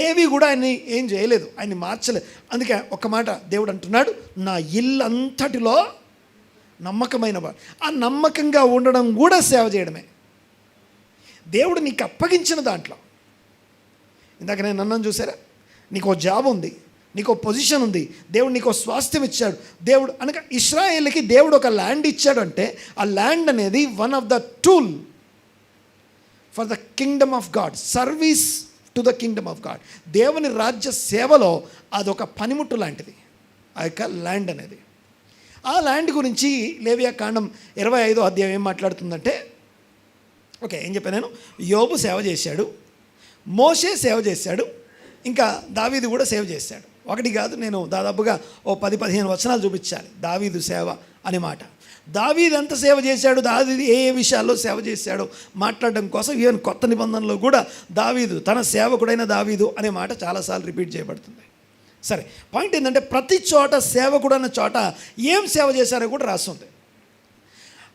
ఏవి కూడా ఆయన్ని ఏం చేయలేదు, ఆయన్ని మార్చలేదు. అందుకే ఒక్క మాట దేవుడు అంటున్నాడు, నా ఇల్లంతటిలో నమ్మకమైన వాడు. ఆ నమ్మకంగా ఉండడం కూడా సేవ చేయడమే. దేవుడు నీకు అప్పగించిన దాంట్లో, ఇందాక నేను అన్నాను చూసారా, నీకు జాబ్ ఉంది, నీకు పొజిషన్ ఉంది, దేవుడు నీకు స్వాస్థ్యం ఇచ్చాడు. దేవుడు అనగా ఇశ్రాయేల్కి దేవుడు ఒక ల్యాండ్ ఇచ్చాడు అంటే ఆ ల్యాండ్ అనేది one of the tool for the kingdom of God, service to the kingdom of God. దేవుని రాజ్య సేవలో అదొక పనిముట్టు లాంటిది ఆ యొక్క ల్యాండ్ అనేది. ఆ ల్యాండ్ గురించి లేవియాకాండం 25వ అధ్యాయం ఏం మాట్లాడుతుందంటే, ఓకే ఏం చెప్పాను నేను, యోబు సేవ చేశాడు, మోషే సేవ చేశాడు, ఇంకా దావీదు కూడా సేవ చేశాడు. ఒకటి కాదు, నేను దాదాపుగా ఓ 10-15 వచనాలు చూపించాలి దావీదు సేవ అనే మాట. దావీదు ఎంత సేవ చేశాడు, దావీదు ఏ విషయాల్లో సేవ చేశాడో మాట్లాడడం కోసం ఈవెన్ కొత్త నిబంధనలో కూడా దావీదు, తన సేవకుడైన దావీదు అనే మాట చాలాసార్లు రిపీట్ చేయబడుతుంది. సరే, పాయింట్ ఏంటంటే ప్రతి చోట సేవకుడు అన్న చోట ఏం సేవ చేశారో కూడా రాస్తుంది.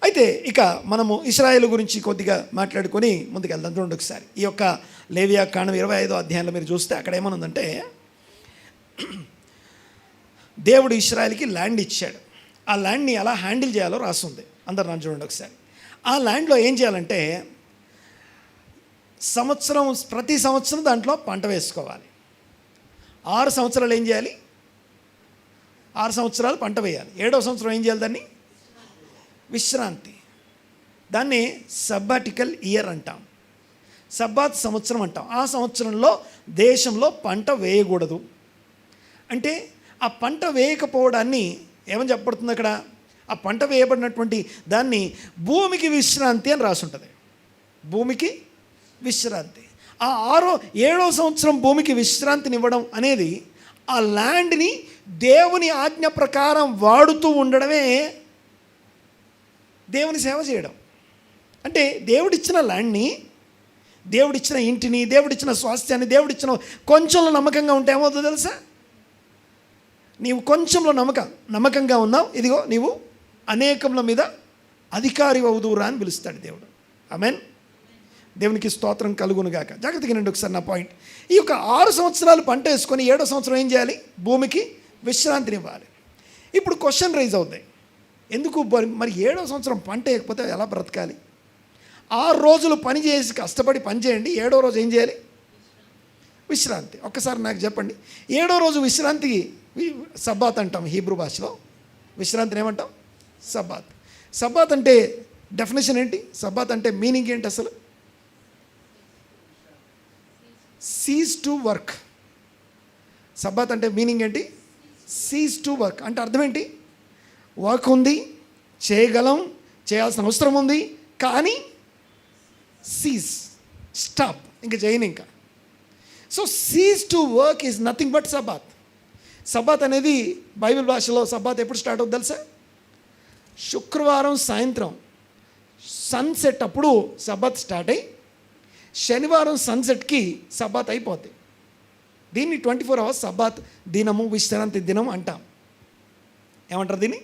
అయితే ఇక మనము ఇశ్రాయేలు గురించి కొద్దిగా మాట్లాడుకొని ముందుకెళ్దాం. చూడండి ఒకసారి ఈ యొక్క లేవియాకాండం 25వ అధ్యాయంలో మీరు చూస్తే అక్కడ ఏమనుందంటే, దేవుడు ఇశ్రాయేలుకి ల్యాండ్ ఇచ్చాడు, ఆ ల్యాండ్ని ఎలా హ్యాండిల్ చేయాలో రాస్తుంది. అందరు నన్ను చూడండి ఒకసారి. ఆ ల్యాండ్లో ఏం చేయాలంటే ప్రతి సంవత్సరం దాంట్లో పంట వేసుకోవాలి. 6 సంవత్సరాలు ఏం చేయాలి, 6 సంవత్సరాలు పంట వేయాలి. 7వ సంవత్సరం ఏం చేయాలి, దాన్ని విశ్రాంతి. దాన్ని సబ్బాటికల్ ఇయర్ అంటాం, సబ్బాత్ సంవత్సరం అంటాం. ఆ సంవత్సరంలో దేశంలో పంట వేయకూడదు. అంటే ఆ పంట వేయకపోవడాన్ని ఏమని చెప్పబడుతుంది అక్కడ, ఆ పంట వేయబడినటువంటి దాన్ని భూమికి విశ్రాంతి అని రాసుంటుంది. భూమికి విశ్రాంతి. ఆ 7వ సంవత్సరం భూమికి విశ్రాంతినివ్వడం అనేది ఆ ల్యాండ్ని దేవుని ఆజ్ఞ ప్రకారం వాడుతూ ఉండడమే దేవుని సేవ చేయడం. అంటే దేవుడిచ్చిన ల్యాండ్ని, దేవుడిచ్చిన ఇంటిని, దేవుడిచ్చిన స్వాస్థ్యాన్ని, దేవుడిచ్చిన కొంచెంలో నమ్మకంగా ఉంటే ఏమవుతుందో తెలుసా, నీవు కొంచెంలో నమ్మకంగా ఉన్నావు, ఇదిగో నీవు అనేకముల మీద అధికారి అవుదురా అని పిలుస్తాడు దేవుడు. ఆమేన్. దేవునికి స్తోత్రం కలుగునుగాక. జాగ్రత్తగా రండి ఒకసారి నా పాయింట్. ఈ యొక్క 6 సంవత్సరాలు పంట వేసుకొని 7వ సంవత్సరం ఏం చేయాలి, భూమికి విశ్రాంతినివ్వాలి. ఇప్పుడు క్వశ్చన్ రైజ్ అవుతాయి, ఎందుకు మరి 7వ సంవత్సరం పంట వేయకపోతే ఎలా బ్రతకాలి? 6 రోజులు పని చేసి కష్టపడి పని చేయండి, 7వ రోజు ఏం చేయాలి, విశ్రాంతి. ఒక్కసారి నాకు చెప్పండి, 7వ రోజు విశ్రాంతికి సబ్బాత్ అంటాం హీబ్రూ భాషలో. విశ్రాంతిని ఏమంటాం, సబ్బాత్. సబ్బాత్ అంటే డెఫినేషన్ ఏంటి, సబ్బాత్ అంటే మీనింగ్ ఏంటి అసలు? Cease to work. సబ్బాత్ అంటే మీనింగ్ ఏంటి, సీజ్ టు వర్క్. అంటే అర్థం ఏంటి, వర్క్ ఉంది, చేయగలం, చేయాల్సిన అవసరం ఉంది, కానీ సీజ్, స్టాప్, ఇంకా చేయను ఇంకా. So cease to work is nothing but Sabbath. Sabbath అనేది బైబిల్ భాషలో సబ్బాత్ ఎప్పుడు స్టార్ట్ అవుతుంది తెలుసా, శుక్రవారం సాయంత్రం సన్సెట్ అప్పుడు సబ్బాత్ స్టార్ట్ అయ్యి శనివారం సన్సెట్కి సబ్బాత్ అయిపోద్ది. దీన్ని 24 hours సబ్బాత్ దినము, విశ్రాంతి దినం అంటాం. ఏమంటారు దీన్ని,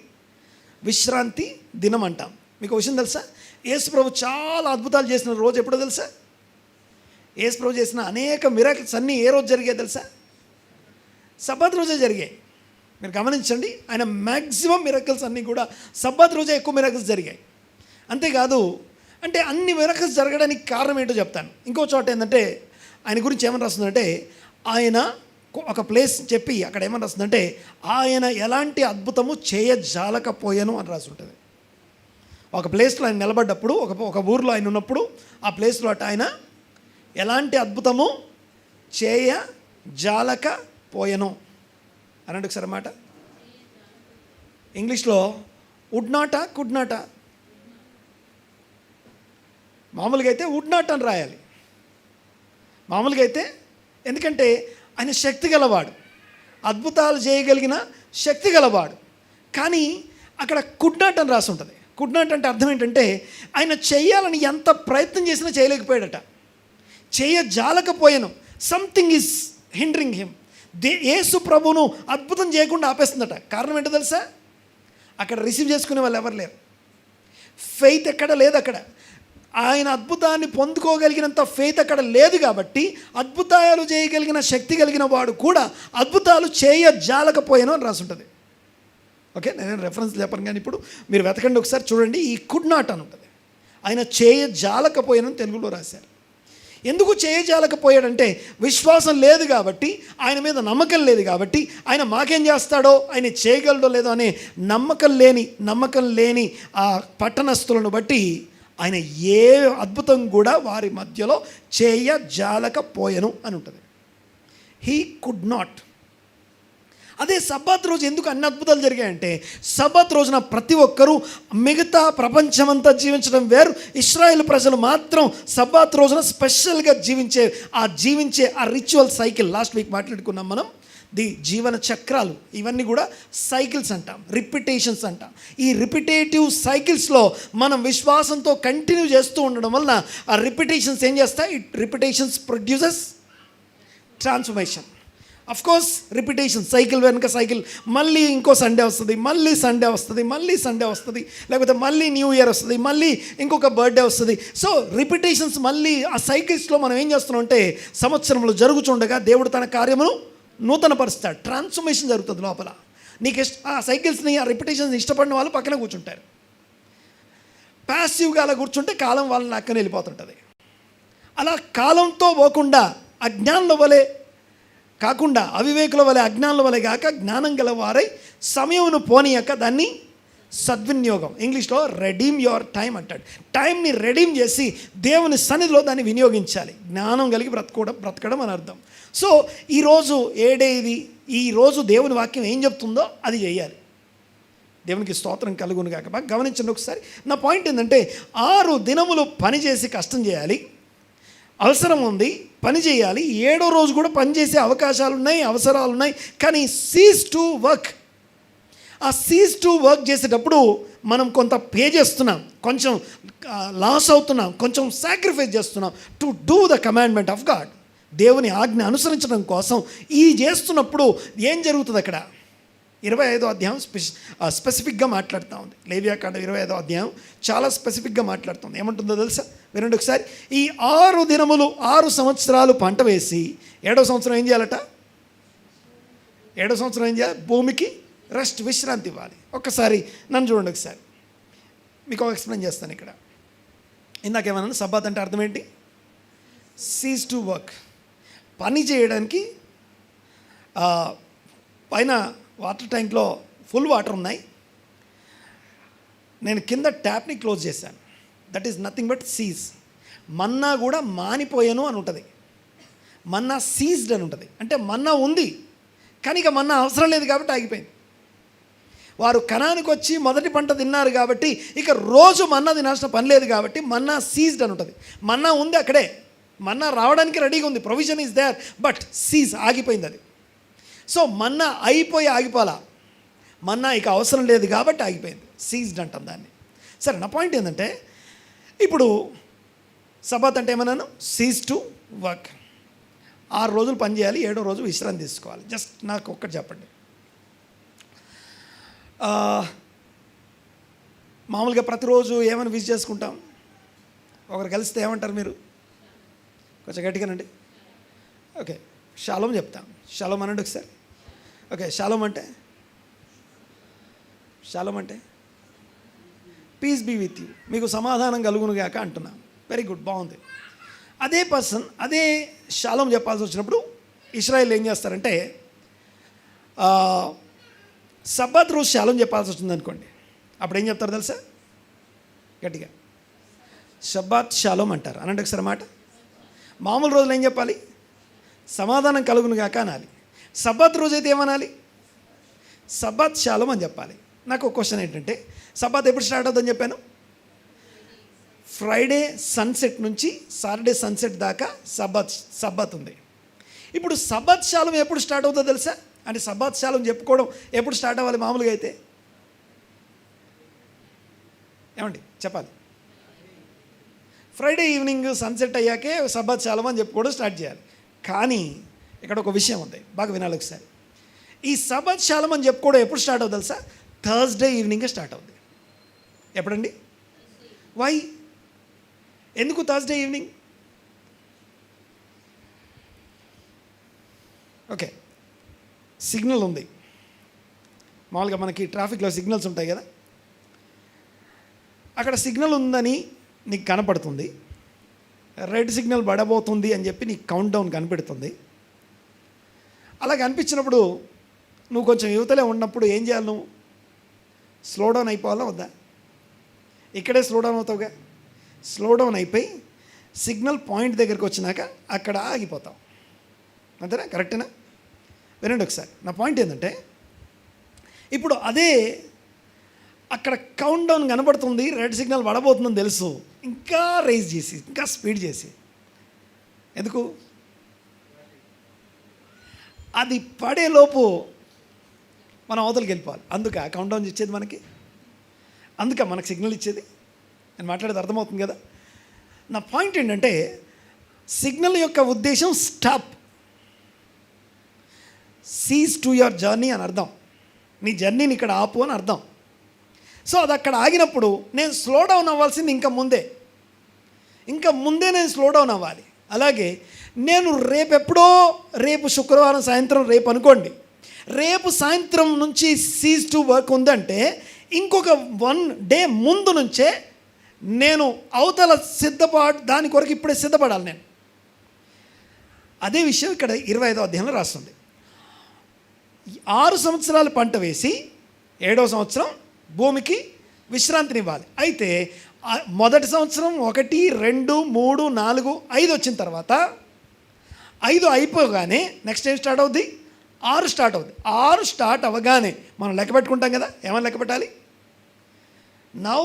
విశ్రాంతి దినం అంటాం. మీకు విషయం తెలుసా, యేసుప్రభు చాలా అద్భుతాలు చేసిన రోజు ఎప్పుడో తెలుసా? యేసుప్రభు చేసిన అనేక మిరాకిల్స్ అన్నీ ఏ రోజు జరిగాయి తెలుసా? సబ్బాత్ రోజే జరిగాయి. మీరు గమనించండి, ఆయన మ్యాక్సిమం మిరాకిల్స్ అన్నీ కూడా సబ్బాత్ రోజే ఎక్కువ మిరాకిల్స్ జరిగాయి. అంతేకాదు, అంటే అన్ని మిరాకిల్స్ జరగడానికి కారణం ఏంటో చెప్తాను. ఇంకో చోట ఏంటంటే ఆయన గురించి ఏమని రాస్తుందంటే, ఆయన ఒక ప్లేస్ చెప్పి అక్కడ ఏమని రాస్తుందంటే, ఆయన ఎలాంటి అద్భుతము చేయజాలకపోయాను అని రాసి ఉంటుంది. ఒక ప్లేస్లో ఆయన నిలబడ్డప్పుడు, ఒక ఊరిలో ఆయన ఉన్నప్పుడు ఆ ప్లేస్లో అట ఆయన ఎలాంటి అద్భుతము చేయజాలకపోయాను అనండి ఒకసారి మాట. ఇంగ్లీష్లో వుడ్ నాటా, కుడ్ నాటా. మామూలుగా అయితే వుడ్ నాట్ అని రాయాలి. మామూలుగా అయితే, ఎందుకంటే ఆయన శక్తి గలవాడు, అద్భుతాలు చేయగలిగిన శక్తి గలవాడు. కానీ అక్కడ కుడ్ నాట్ అని రాసి ఉంటుంది. కుడ్ నాట్ అంటే అర్థం ఏంటంటే ఆయన చేయాలని ఎంత ప్రయత్నం చేసినా చేయలేకపోయాడట, చేయజాలకపోయాను. Something is hindering him. యేసు ప్రభువును అద్భుతం చేయకుండా ఆపేస్తుందట. కారణం ఏంటో తెలుసా, అక్కడ రిసీవ్ చేసుకునే వాళ్ళు ఎవరు లేరు, ఫెయిత్ ఎక్కడ లేదు. అక్కడ ఆయన అద్భుతాన్ని పొందుకోగలిగినంత ఫెయిత్ అక్కడ లేదు. కాబట్టి అద్భుతాలు చేయగలిగిన శక్తి కలిగిన వాడు కూడా అద్భుతాలు చేయజాలకపోయాను అని రాసి ఉంటుంది. ఓకే, నేను రెఫరెన్స్ చెప్పను, కానీ ఇప్పుడు మీరు వెతకండి ఒకసారి చూడండి. ఈ కుడ్ నాట్ అని ఉంటుంది. ఆయన చేయజాలకపోయాను తెలుగులో రాశారు. ఎందుకు చేయజాలకపోయాడంటే విశ్వాసం లేదు కాబట్టి, ఆయన మీద నమ్మకం లేదు కాబట్టి, ఆయన మాకేం చేస్తాడో, ఆయన చేయగలడో లేదో అనే నమ్మకం లేని ఆ పట్టణస్థులను బట్టి ఆయన ఏ అద్భుతం కూడా వారి మధ్యలో చేయజాలకపోయాను అని ఉంటుంది. He could not. అదే సబ్బాత్ రోజు ఎందుకు అన్ని అద్భుతాలు జరిగాయంటే, సబ్బాత్ రోజున ప్రతి ఒక్కరూ మిగతా ప్రపంచమంతా జీవించడం వేరు, ఇశ్రాయేల్ ప్రజలు మాత్రం సబ్బాత్ రోజున స్పెషల్గా జీవించే ఆ రిచువల్ సైకిల్. లాస్ట్ వీక్ మాట్లాడుకున్నాం మనం. జీవన చక్రాలు ఇవన్నీ కూడా సైకిల్స్ అంటాం, రిపిటేషన్స్ అంటాం. ఈ రిపిటేటివ్ సైకిల్స్లో మనం విశ్వాసంతో కంటిన్యూ చేస్తూ ఉండడం వలన ఆ రిపిటేషన్స్ ఏం చేస్తాయి? Repetitions produces transformation. Of course repetition, cycle వెనుక సైకిల్, మళ్ళీ ఇంకో సండే వస్తుంది, మళ్ళీ సండే వస్తుంది, మళ్ళీ సండే వస్తుంది, లేకపోతే మళ్ళీ న్యూ ఇయర్ వస్తుంది, మళ్ళీ ఇంకొక బర్త్డే వస్తుంది. సో రిపిటేషన్స్ మళ్ళీ ఆ సైకిల్స్లో మనం ఏం చేస్తున్నాం అంటే, సంవత్సరంలో జరుగుతుండగా దేవుడు తన కార్యమును నూతన పరుస్తాడు, ట్రాన్స్ఫర్మేషన్ జరుగుతుంది లోపల. నీకు ఆ సైకిల్స్ని, ఆ రిపిటేషన్స్ ఇష్టపడిన వాళ్ళు పక్కన కూర్చుంటారు. ప్యాసివ్గా అలా కూర్చుంటే కాలం వాళ్ళని అక్కనే వెళ్ళిపోతుంటుంది. అలా కాలంతో పోకుండా అజ్ఞానుల వలె కాకుండా, అవివేకుల వలె అజ్ఞానుల వలె కాక జ్ఞానం గల వారై సమయమును పోనీయక దాన్ని సద్వినియోగం, ఇంగ్లీష్లో రెడీమ్ యువర్ టైం అంటాడు. టైంని రెడీమ్ చేసి దేవుని సన్నిధిలో దాన్ని వినియోగించాలి. జ్ఞానం కలిగి బ్రతకడం అని అర్థం. సో ఈరోజు ఏడేది, ఈరోజు దేవుని వాక్యం ఏం చెప్తుందో అది చేయాలి. దేవునికి స్తోత్రం కలుగును కాక. బాగా గమనించండి ఒకసారి. నా పాయింట్ ఏంటంటే, 6 దినములు పని చేసి కష్టం చేయాలి, అవసరం ఉంది, పని చేయాలి. 7వ రోజు కూడా పని చేసే అవకాశాలు ఉన్నాయి, అవసరాలు ఉన్నాయి. కానీ సీజ్ టు వర్క్. ఆ సీజ్ టు వర్క్ చేసేటప్పుడు మనం కొంత పే చేస్తున్నాం, కొంచెం లాస్ అవుతున్నాం, కొంచెం సాక్రిఫైస్ చేస్తున్నాం to do the commandment of God. దేవుని ఆజ్ఞ అనుసరించడం కోసం ఈ చేస్తున్నప్పుడు ఏం జరుగుతుంది అక్కడ? 25వ అధ్యాయం స్పెసిఫిక్గా మాట్లాడుతూ ఉంది. లేవియాకాండ 25వ అధ్యాయం చాలా స్పెసిఫిక్గా మాట్లాడుతుంది. ఏమంటుందో తెలుసా? వినండి ఒకసారి. ఈ 6 దినములు 6 సంవత్సరాలు పంట వేసి 7వ సంవత్సరం ఏం చేయాలట? 7వ సంవత్సరం ఏం చేయాలి? భూమికి రెస్ట్, విశ్రాంతి ఇవ్వాలి. ఒక్కసారి నన్ను చూడండి ఒకసారి, మీకు ఒక ఎక్స్ప్లెయిన్ చేస్తాను ఇక్కడ. ఇందాకేమన్నా సబ్బాత్ అంటే అర్థం ఏంటి? సీజ్ టు వర్క్, పని చేయడానికి. పైన వాటర్ ట్యాంక్లో ఫుల్ వాటర్ ఉన్నాయి, నేను కింద ట్యాప్ని క్లోజ్ చేశాను. That is nothing but cease. మన్నా కూడా మానిపోయాను అని ఉంటుంది, మన్నా సీజ్డ్ అని ఉంటుంది. అంటే మన్నా ఉంది కానీ ఇక మన్నా అవసరం లేదు కాబట్టి ఆగిపోయింది. వారు కనానికి వచ్చి మొదటి పంట తిన్నారు కాబట్టి ఇక రోజు మన్నా తినాల్సిన పని లేదు కాబట్టి మన్నా సీజ్డ్ అని ఉంటుంది. మన్నా ఉంది అక్కడే, మన్నా రావడానికి రెడీగా ఉంది, provision is there, but cease, ఆగిపోయింది అది. సో మన్నా అయిపోయి ఆగిపోలా, మన్నా ఇక అవసరం లేదు కాబట్టి ఆగిపోయింది, సీజ్డ్ అంటాం దాన్ని. సరే, నా పాయింట్ ఏంటంటే, ఇప్పుడు సబ్బాత్ అంటే ఏమన్నాను? Cease to work. 6 రోజులు పని చేయాలి, 7వ రోజు విశ్రాంతి తీసుకోవాలి. జస్ట్ నాకు ఒక్కటి చెప్పండి. మామూలుగా ప్రతిరోజు ఏమైనా విజ్ చేసుకుంటాం? ఒకరు కలిస్తే ఏమంటారు మీరు? కొంచెం గట్టిగానండి. ఓకే, షాలోమ్ చెప్తాం. షాలోమ్ అనండి ఒకసారి. ఓకే, షాలోమ్ అంటే పీస్ బీ విత్ యూ, మీకు సమాధానం కలుగును గాక అంటున్నాం. వెరీ గుడ్, బాగుంది. అదే పర్సన్ అదే షాలోమ్ చెప్పాల్సి వచ్చినప్పుడు ఇశ్రాయేల్ ఏం చేస్తారంటే, సబ్బాత్ రోజు షాలోమ్ చెప్పాల్సి వస్తుంది అనుకోండి, అప్పుడు ఏం చెప్తారు తెలుసా? గట్టిగా షబ్బాత్ షాలోమ్ అంటారు. అనండి ఒకసారి మాట. మామూలు రోజులు ఏం చెప్పాలి? సమాధానం కలుగును గాక అనాలి. సబ్బాత్ రోజు అయితే ఏమనాలి? సబ్బాత్ షాలోమ్ అని చెప్పాలి. నాకు ఒక క్వశ్చన్ ఏంటంటే, సబ్బాత్ ఎప్పుడు స్టార్ట్ అవుతుందని చెప్పాను? ఫ్రైడే సన్సెట్ నుంచి సాటర్డే సన్సెట్ దాకా సబ్బాత్ ఉంది. ఇప్పుడు సబ్బాత్ షాలోమ్ ఎప్పుడు స్టార్ట్ అవుతుందో తెలుసా? అంటే సబ్బాత్ షాలోమ్ చెప్పుకోవడం ఎప్పుడు స్టార్ట్ అవ్వాలి మామూలుగా అయితే? ఏమండి చెప్పాలి? ఫ్రైడే ఈవినింగ్ సన్సెట్ అయ్యాకే సబ్బాత్ షాలోమ్ అని చెప్పుకోవడం స్టార్ట్ చేయాలి. కానీ ఇక్కడ ఒక విషయం ఉంది, బాగా వినాలి ఒకసారి. ఈ సబ్బాత్ షాలోమ్ అని చెప్పుకోవడం ఎప్పుడు స్టార్ట్ అవుతుంది తెలుసా? థర్స్డే ఈవినింగే స్టార్ట్ అవుతుంది. ఎప్పుడండి? వై? ఎందుకు థర్స్డే ఈవినింగ్? ఓకే, సిగ్నల్ ఉంది. మామూలుగా మనకి ట్రాఫిక్లో సిగ్నల్స్ ఉంటాయి కదా, అక్కడ సిగ్నల్ ఉందని నీకు కనపడుతుంది, రెడ్ సిగ్నల్ పడబోతుంది అని చెప్పి నీకు కౌంట్ డౌన్ కనిపెడుతుంది. అలా కనిపించినప్పుడు నువ్వు కొంచెం యువతలే ఉన్నప్పుడు ఏం చేయాలి? నువ్వు స్లో డౌన్ అయిపోవాలా వద్దా? ఇక్కడే స్లో డౌన్ అవుతావుగా. స్లో డౌన్ అయిపోయి సిగ్నల్ పాయింట్ దగ్గరికి వచ్చినాక అక్కడ ఆగిపోతావు, అంతేనా? కరెక్టేనా? వినండి ఒకసారి. నా పాయింట్ ఏంటంటే, ఇప్పుడు అదే అక్కడ కౌంట్ డౌన్ కనబడుతుంది, రెడ్ సిగ్నల్ పడబోతుందని తెలుసు, ఇంకా రైజ్ చేసి ఇంకా స్పీడ్ చేసి, ఎందుకు? అది పడేలోపు మనం అవతలకి వెళ్ళిపోవాలి. అందుకే కౌంట్ డౌన్ ఇచ్చేది మనకి, అందుకే మనకు సిగ్నల్ ఇచ్చేది. నేను మాట్లాడేది అర్థమవుతుంది కదా. నా పాయింట్ ఏంటంటే సిగ్నల్ యొక్క ఉద్దేశం stop, cease to your journey అని అర్థం. నీ జర్నీని ఇక్కడ ఆపు అని అర్థం. సో అది అక్కడ ఆగినప్పుడు నేను స్లో డౌన్ అవ్వాల్సింది ఇంకా ముందే నేను స్లో డౌన్ అవ్వాలి. అలాగే నేను రేపు శుక్రవారం సాయంత్రం రేపు అనుకోండి, రేపు సాయంత్రం నుంచి సీజ్ టు వర్క్ ఉందంటే ఇంకొక 1 డే ముందు నుంచే నేను అవతల దాని కొరకు ఇప్పుడే సిద్ధపడాలి నేను. అదే విషయం ఇక్కడ 25వ అధ్యాయంలో రాస్తుంది. 6 సంవత్సరాలు పంట వేసి 7వ సంవత్సరం భూమికి విశ్రాంతినివ్వాలి. అయితే మొదటి సంవత్సరం 1, 2, 3, 4, 5 వచ్చిన తర్వాత 5 అయిపోగానే నెక్స్ట్ ఏం స్టార్ట్ అవుద్ది? 6 స్టార్ట్ అవుద్ది. 6 స్టార్ట్ అవ్వగానే మనం లెక్క పెట్టుకుంటాం కదా. ఏమని లెక్క పెట్టాలి? Now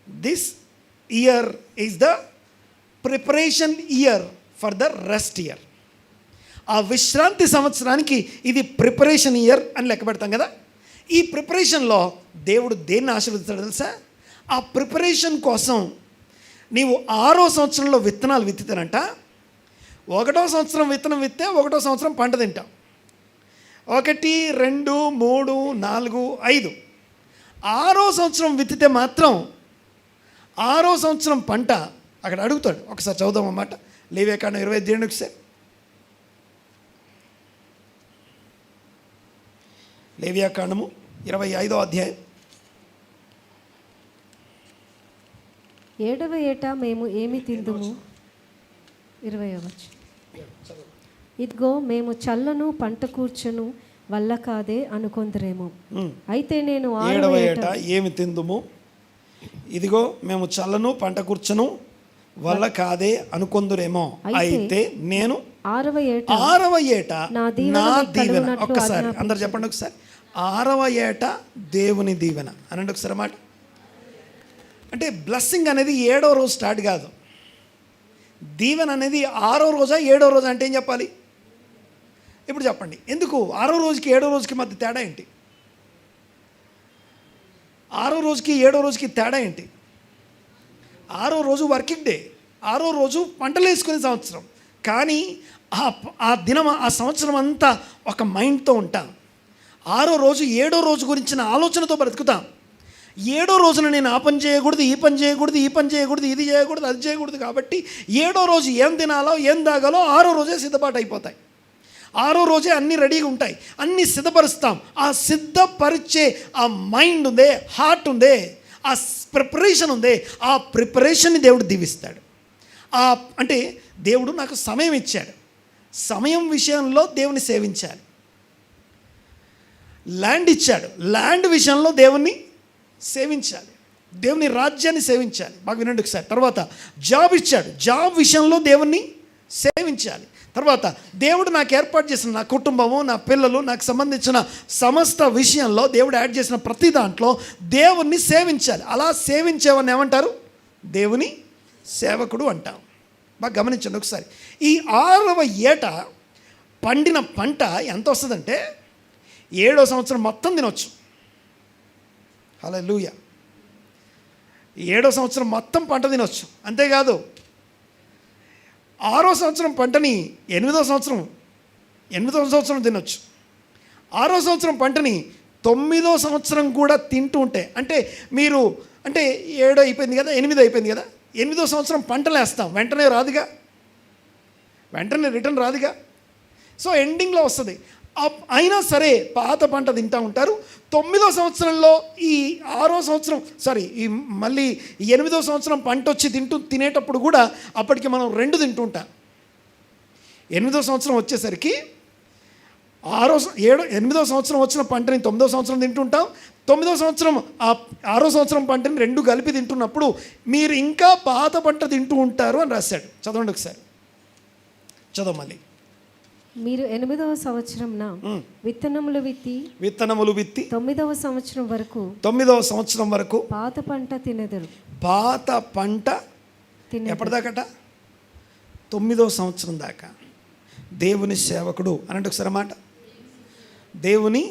this year is the preparation year for the rest year. ఆ విశ్రాంతి సంవత్సరానికి ఇది ప్రిపరేషన్ ఇయర్ అని లెక్క పెడతాం కదా. ఈ ప్రిపరేషన్లో దేవుడు దేన్ని ఆశీర్వదిస్తాడో తెలుసా? ఆ ప్రిపరేషన్ కోసం నీవు 6వ సంవత్సరంలో విత్తనాలు విత్తుతానంట. 1వ సంవత్సరం విత్తనం విత్తే 1వ సంవత్సరం పంట తింటాం. 1, 2, 3, 4, 5. 6వ సంవత్సరం విత్తితే మాత్రం 6వ సంవత్సరం పంట అక్కడ అడుగుతాడు. ఒకసారి చదువుదాం అన్నమాట. లేవియాకాండం 25 ఒకసారి. లేవియాకాండము 25వ అధ్యాయం. 7వ ఏట మేము ఏమి తిందుము? 20వ వచనం. ఇదిగో మేము చల్లను పంట కూర్చను వల్ల కాదే అనుకొందరేమో. అయితే నేను 7వ ఏట ఏమి తిందుము, ఇదిగో మేము చల్లను పంట కూర్చను వల్ల కాదే అనుకొందురేమో. అయితే నేను 6వ ఏట నా దీవెన. ఒక్కసారి అందరు చెప్పండి ఒకసారి. 6వ ఏట దేవుని దీవెన అనండి ఒకసారి అన్నమాట. అంటే బ్లెస్సింగ్ అనేది 7వ రోజు స్టార్ట్ కాదు. దీవెన అనేది 6వ రోజా 7వ రోజా అంటే ఏం చెప్పాలి? ఇప్పుడు చెప్పండి, ఎందుకు 6వ రోజుకి 7వ రోజుకి మధ్య తేడా ఏంటి? 6వ రోజుకి 7వ రోజుకి తేడా ఏంటి? 6వ రోజు వర్కింగ్ డే, 6వ రోజు పంటలు వేసుకునే సంవత్సరం. కానీ ఆ దినం ఆ సంవత్సరం అంతా ఒక మైండ్తో ఉంటాం. 6వ రోజు 7వ రోజు గురించిన ఆలోచనతో బ్రతుకుతాం. 7వ రోజున నేను ఆ పని చేయకూడదు, ఈ పని చేయకూడదు, ఈ పని చేయకూడదు, ఇది చేయకూడదు, అది చేయకూడదు. కాబట్టి 7వ రోజు ఏం తినాలో ఏం తాగాలో 6వ రోజే సిద్ధపాటు అయిపోతాయి. 6వ రోజే అన్నీ రెడీగా ఉంటాయి, అన్నీ సిద్ధపరుస్తాం. ఆ సిద్ధపరిచే ఆ మైండ్ ఉందే, హార్ట్ ఉందే, ఆ ప్రిపరేషన్ ఉందే, ఆ ప్రిపరేషన్ని దేవుడు దీవిస్తాడు. అంటే దేవుడు నాకు సమయం ఇచ్చాడు. సమయం విషయంలో దేవుని సేవించాలి. ల్యాండ్ ఇచ్చాడు, ల్యాండ్ విషయంలో దేవుణ్ణి సేవించాలి, దేవుని రాజ్యాన్ని సేవించాలి. బాగా వినండి ఒకసారి. తర్వాత జాబ్ ఇచ్చాడు, జాబ్ విషయంలో దేవుణ్ణి సేవించాలి. తర్వాత దేవుడు నాకు ఏర్పాటు చేసిన నా కుటుంబము, నా పిల్లలు, నాకు సంబంధించిన సమస్త విషయంలో దేవుడు యాడ్ చేసిన ప్రతి దాంట్లో దేవుణ్ణి సేవించాలి. అలా సేవించేవాడిని ఏమంటారు? దేవుని సేవకుడు అంటాం. బాగా గమనించండి ఒకసారి. ఈ 6వ ఏట పండిన పంట ఎంత వస్తుందంటే 7వ సంవత్సరం మొత్తం తినొచ్చు. హల్లెలూయా. 7వ సంవత్సరం మొత్తం పంట తినొచ్చు. అంతేకాదు 6వ సంవత్సరం పంటని 8వ సంవత్సరం తినొచ్చు. 6వ సంవత్సరం పంటని 9వ సంవత్సరం కూడా తింటూ ఉంటే, అంటే మీరు అంటే 7 అయిపోయింది కదా, 8 అయిపోయింది కదా, 8వ సంవత్సరం పంటలు వేస్తాం, వెంటనే రాదుగా, వెంటనే రిటర్న్ రాదుగా. సో ఎండింగ్లో వస్తుంది. అయినా సరే పాత పంట తింటూ ఉంటారు. 9వ సంవత్సరంలో ఈ 6వ సంవత్సరం ఈ మళ్ళీ 8వ సంవత్సరం పంట వచ్చి తినేటప్పుడు కూడా అప్పటికి మనం 2 తింటూ ఉంటాం. 8వ సంవత్సరం వచ్చేసరికి 8వ సంవత్సరం వచ్చిన పంటని 9వ సంవత్సరం తింటుంటాం. 9వ సంవత్సరం 6వ సంవత్సరం పంటని 2 కలిపి తింటున్నప్పుడు మీరు ఇంకా పాత పంట తింటూ ఉంటారు అని రాశాడు. చదవండి ఒకసారి, చదవ మళ్ళీ. మీరు 8వ సంవత్సరంన విత్తనములు విత్తి 9వ సంవత్సరం వరకు పాత పంట తినెదరు. పాత పంట ఎప్పటిదాకట? 9వ సంవత్సరం దాకా. దేవుని సేవకుడు అనంటే ఒకసారి మాట, దేవుని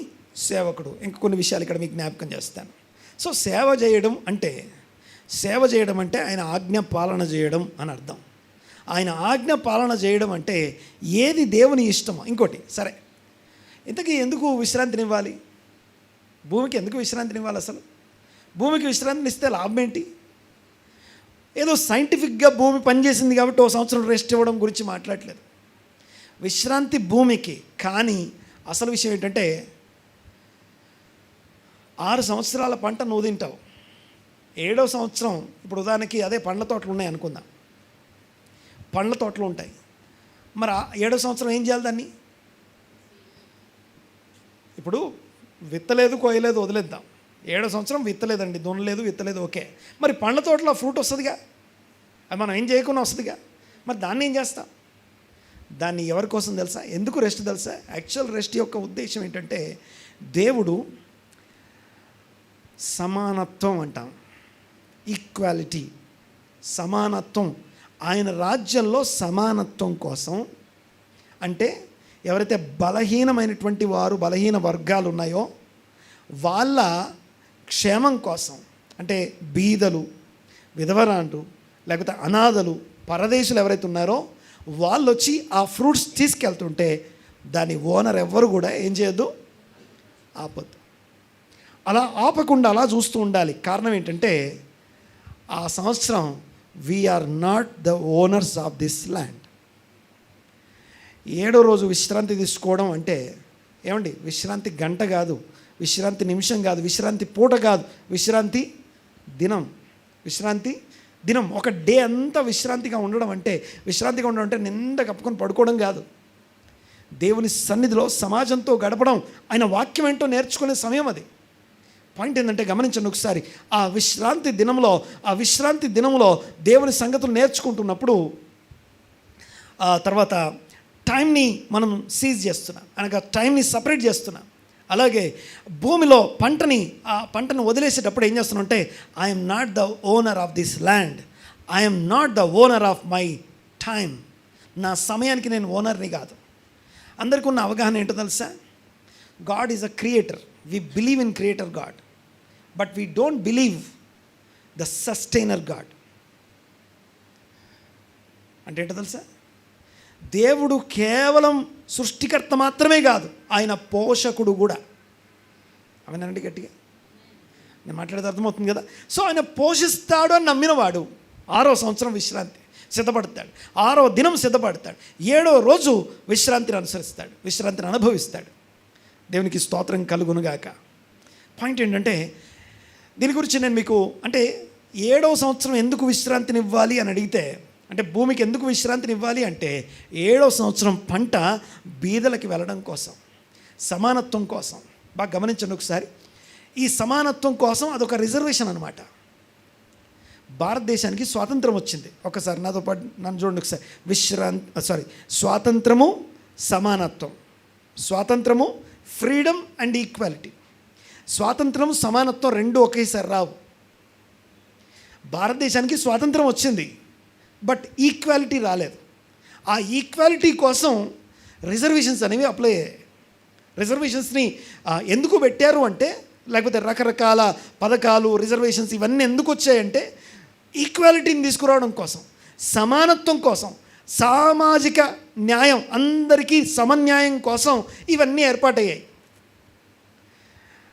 సేవకుడు. ఇంక కొన్ని విషయాలు ఇక్కడ మీకు జ్ఞాపకం చేస్తాను. సో సేవ చేయడం అంటే ఆయన ఆజ్ఞ పాలన చేయడం అని అర్థం. ఆయన ఆజ్ఞ పాలన చేయడం అంటే ఏది దేవుని ఇష్టమో. ఇంకోటి, సరే ఇంతకీ ఎందుకు విశ్రాంతినివ్వాలి? భూమికి ఎందుకు విశ్రాంతినివ్వాలి? అసలు భూమికి విశ్రాంతినిస్తే లాభం ఏంటి? ఏదో సైంటిఫిక్గా భూమి పనిచేసింది కాబట్టి ఓ సంవత్సరం రెస్ట్ ఇవ్వడం గురించి మాట్లాడలేదు. విశ్రాంతి భూమికి. కానీ అసలు విషయం ఏంటంటే 6 సంవత్సరాల పంట నువ్వు తింటావు. 7వ సంవత్సరం, ఇప్పుడు ఉదాహరణకి అదే పండ్ల తోటలు ఉన్నాయి అనుకుందాం, పండ్ల తోటలు ఉంటాయి. మరి 7వ సంవత్సరం ఏం చేయాలి దాన్ని? ఇప్పుడు విత్తలేదు, కోయలేదు, వదిలేద్దాం. 7వ సంవత్సరం విత్తలేదండి, దున్నలేదు, విత్తలేదు, ఓకే. మరి పండ్ల తోటలో ఫ్రూట్ వస్తుందిగా, అది మనం ఏం చేయకుండా వస్తుందిగా. మరి దాన్ని ఏం చేస్తాం? దాన్ని ఎవరి కోసం తెలుసా? ఎందుకు రెస్ట్ తెలుసా? యాక్చువల్ రెస్ట్ యొక్క ఉద్దేశం ఏంటంటే దేవుడు సమానత్వం అంటాం, ఈక్వాలిటీ, సమానత్వం. ఆయన రాజ్యంలో సమానత్వం కోసం, అంటే ఎవరైతే బలహీనమైనటువంటి వారు, బలహీన వర్గాలు ఉన్నాయో వాళ్ళ క్షేమం కోసం, అంటే బీదలు, విధవరాండ్రు, లేకపోతే అనాథలు, పరదేశులు ఎవరైతే ఉన్నారో వాళ్ళు వచ్చి ఆ ఫ్రూట్స్ తీసుకెళ్తుంటే దాని ఓనర్ ఎవ్వరు కూడా ఏం చేయొద్దు, ఆపొద్దు. అలా ఆపకుండా అలా చూస్తూ ఉండాలి. కారణం ఏంటంటే ఆ సంవత్సరం we are not the owners of this land. 7వ రోజు విశ్రాంతి తీసుకోవడం అంటే ఏమండి, విశ్రాంతి గంట కాదు, విశ్రాంతి నిమిషం కాదు, విశ్రాంతి పూట కాదు, విశ్రాంతి దినం. ఒక డే అంతా విశ్రాంతిగా ఉండడం అంటే నిండా కప్పుకొని పడుకోవడం కాదు. దేవుని సన్నిధిలో సమాజంతో గడపడం, ఆయన వాక్యం ఏంటో నేర్చుకునే సమయం అది. పాయింట్ ఏంటంటే గమనించండి ఒకసారి, ఆ విశ్రాంతి దినంలో దేవుని సంగతులు నేర్చుకుంటున్నప్పుడు తర్వాత టైంని మనం సీజ్ చేస్తున్నాం, అనగా టైంని సపరేట్ చేస్తున్నాం. అలాగే భూమిలో ఆ పంటను వదిలేసేటప్పుడు ఏం చేస్తున్నాం అంటే I'm not the owner of this land, I'm not the owner of my time. నా సమయానికి నేను ఓనర్ని కాదు. అందరికీ ఉన్న అవగాహన ఏంటో తెలుసా? God is a creator. We believe in creator God, but we don't believe the sustainer God. అంటే ఏంటో తెలుసా? దేవుడు కేవలం సృష్టికర్త మాత్రమే కాదు, ఆయన పోషకుడు కూడా. అవనండి గట్టిగా, నేను మాట్లాడేది అర్థమవుతుంది కదా. సో ఆయన పోషిస్తాడు అని నమ్మినవాడు 6వ సంవత్సరం విశ్రాంతి సిద్ధపడతాడు, 6వ దినం సిద్ధపడతాడు, 7వ రోజు విశ్రాంతిని అనుభవిస్తాడు. దేవునికి స్తోత్రం కలుగునుగాక. పాయింట్ ఏంటంటే దీని గురించి నేను మీకు, అంటే 7వ సంవత్సరం ఎందుకు విశ్రాంతినివ్వాలి అని అడిగితే, అంటే భూమికి ఎందుకు విశ్రాంతినివ్వాలి అంటే 7వ సంవత్సరం పంట బీదలకి వెళ్ళడం కోసం, సమానత్వం కోసం. బాగా గమనించండి ఒకసారి, ఈ సమానత్వం కోసం అదొక రిజర్వేషన్ అనమాట. భారతదేశానికి స్వాతంత్రం వచ్చింది. ఒకసారి నాతో పాటు నన్ను చూడండి ఒకసారి. స్వాతంత్రము, స్వాతంత్రము, ఫ్రీడమ్ అండ్ ఈక్వాలిటీ. స్వాతంత్రం, సమానత్వం రెండు ఒకేసారి రావు. భారతదేశానికి స్వాతంత్రం వచ్చింది, బట్ ఈక్వాలిటీ రాలేదు. ఆ ఈక్వాలిటీ కోసం రిజర్వేషన్స్ అనేవి అప్లై అయ్యాయి. రిజర్వేషన్స్ని ఎందుకు పెట్టారు అంటే, లేకపోతే రకరకాల పథకాలు, రిజర్వేషన్స్ ఇవన్నీ ఎందుకు వచ్చాయంటే ఈక్వాలిటీని తీసుకురావడం కోసం, సమానత్వం కోసం, సామాజిక న్యాయం, అందరికీ సమన్యాయం కోసం ఇవన్నీ ఏర్పాటయ్యాయి.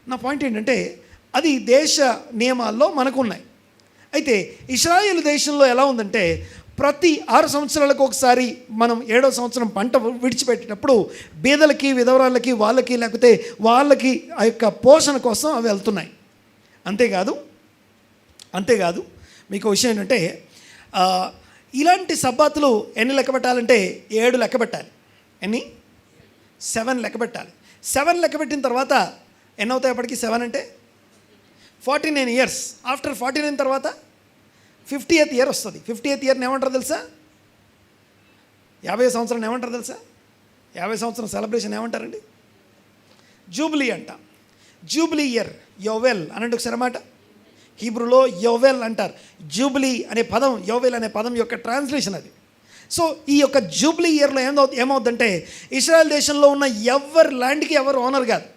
నా పాయింట్ ఏంటంటే అది దేశ నియమాల్లో మనకున్నాయి. అయితే ఇశ్రాయేలు దేశంలో ఎలా ఉందంటే ప్రతి 6 సంవత్సరాలకు ఒకసారి మనం 7వ సంవత్సరం పంట విడిచిపెట్టేటప్పుడు బీదలకి, విధవరాళ్ళకి, లేకపోతే వాళ్ళకి ఆ యొక్క పోషణ కోసం అవి వెళ్తున్నాయి. అంతేకాదు మీకు విషయం ఏంటంటే ఇలాంటి సబ్బాతులు ఎన్ని లెక్క పెట్టాలంటే 7 లెక్క పెట్టాలి. 7 లెక్క పెట్టాలి. 7 లెక్క పెట్టిన తర్వాత ఎన్ని అవుతాయి అప్పటికి? 7 అంటే 49 years. ఆఫ్టర్ 49 తర్వాత 50th year వస్తుంది. 50th yearని ఏమంటారు తెలుసా? 50వ సంవత్సరాన్ని ఏమంటారు తెలుసా? 50 సంవత్సరం సెలబ్రేషన్ ఏమంటారండి? జూబ్లీ అంట. జూబ్లీ ఇయర్, యోవెల్ అనండి ఒకసారి మాట. హీబ్రూలో యోవెల్ అంటారు. జూబ్లీ అనే పదం, యోవెల్ అనే పదం యొక్క ట్రాన్స్లేషన్ అది. సో ఈ యొక్క జూబ్లీ ఇయర్లో ఏమవుతుందంటే ఇశ్రాయెల్ దేశంలో ఉన్న ఎవరి ల్యాండ్కి ఎవరు ఓనర్ కాదు,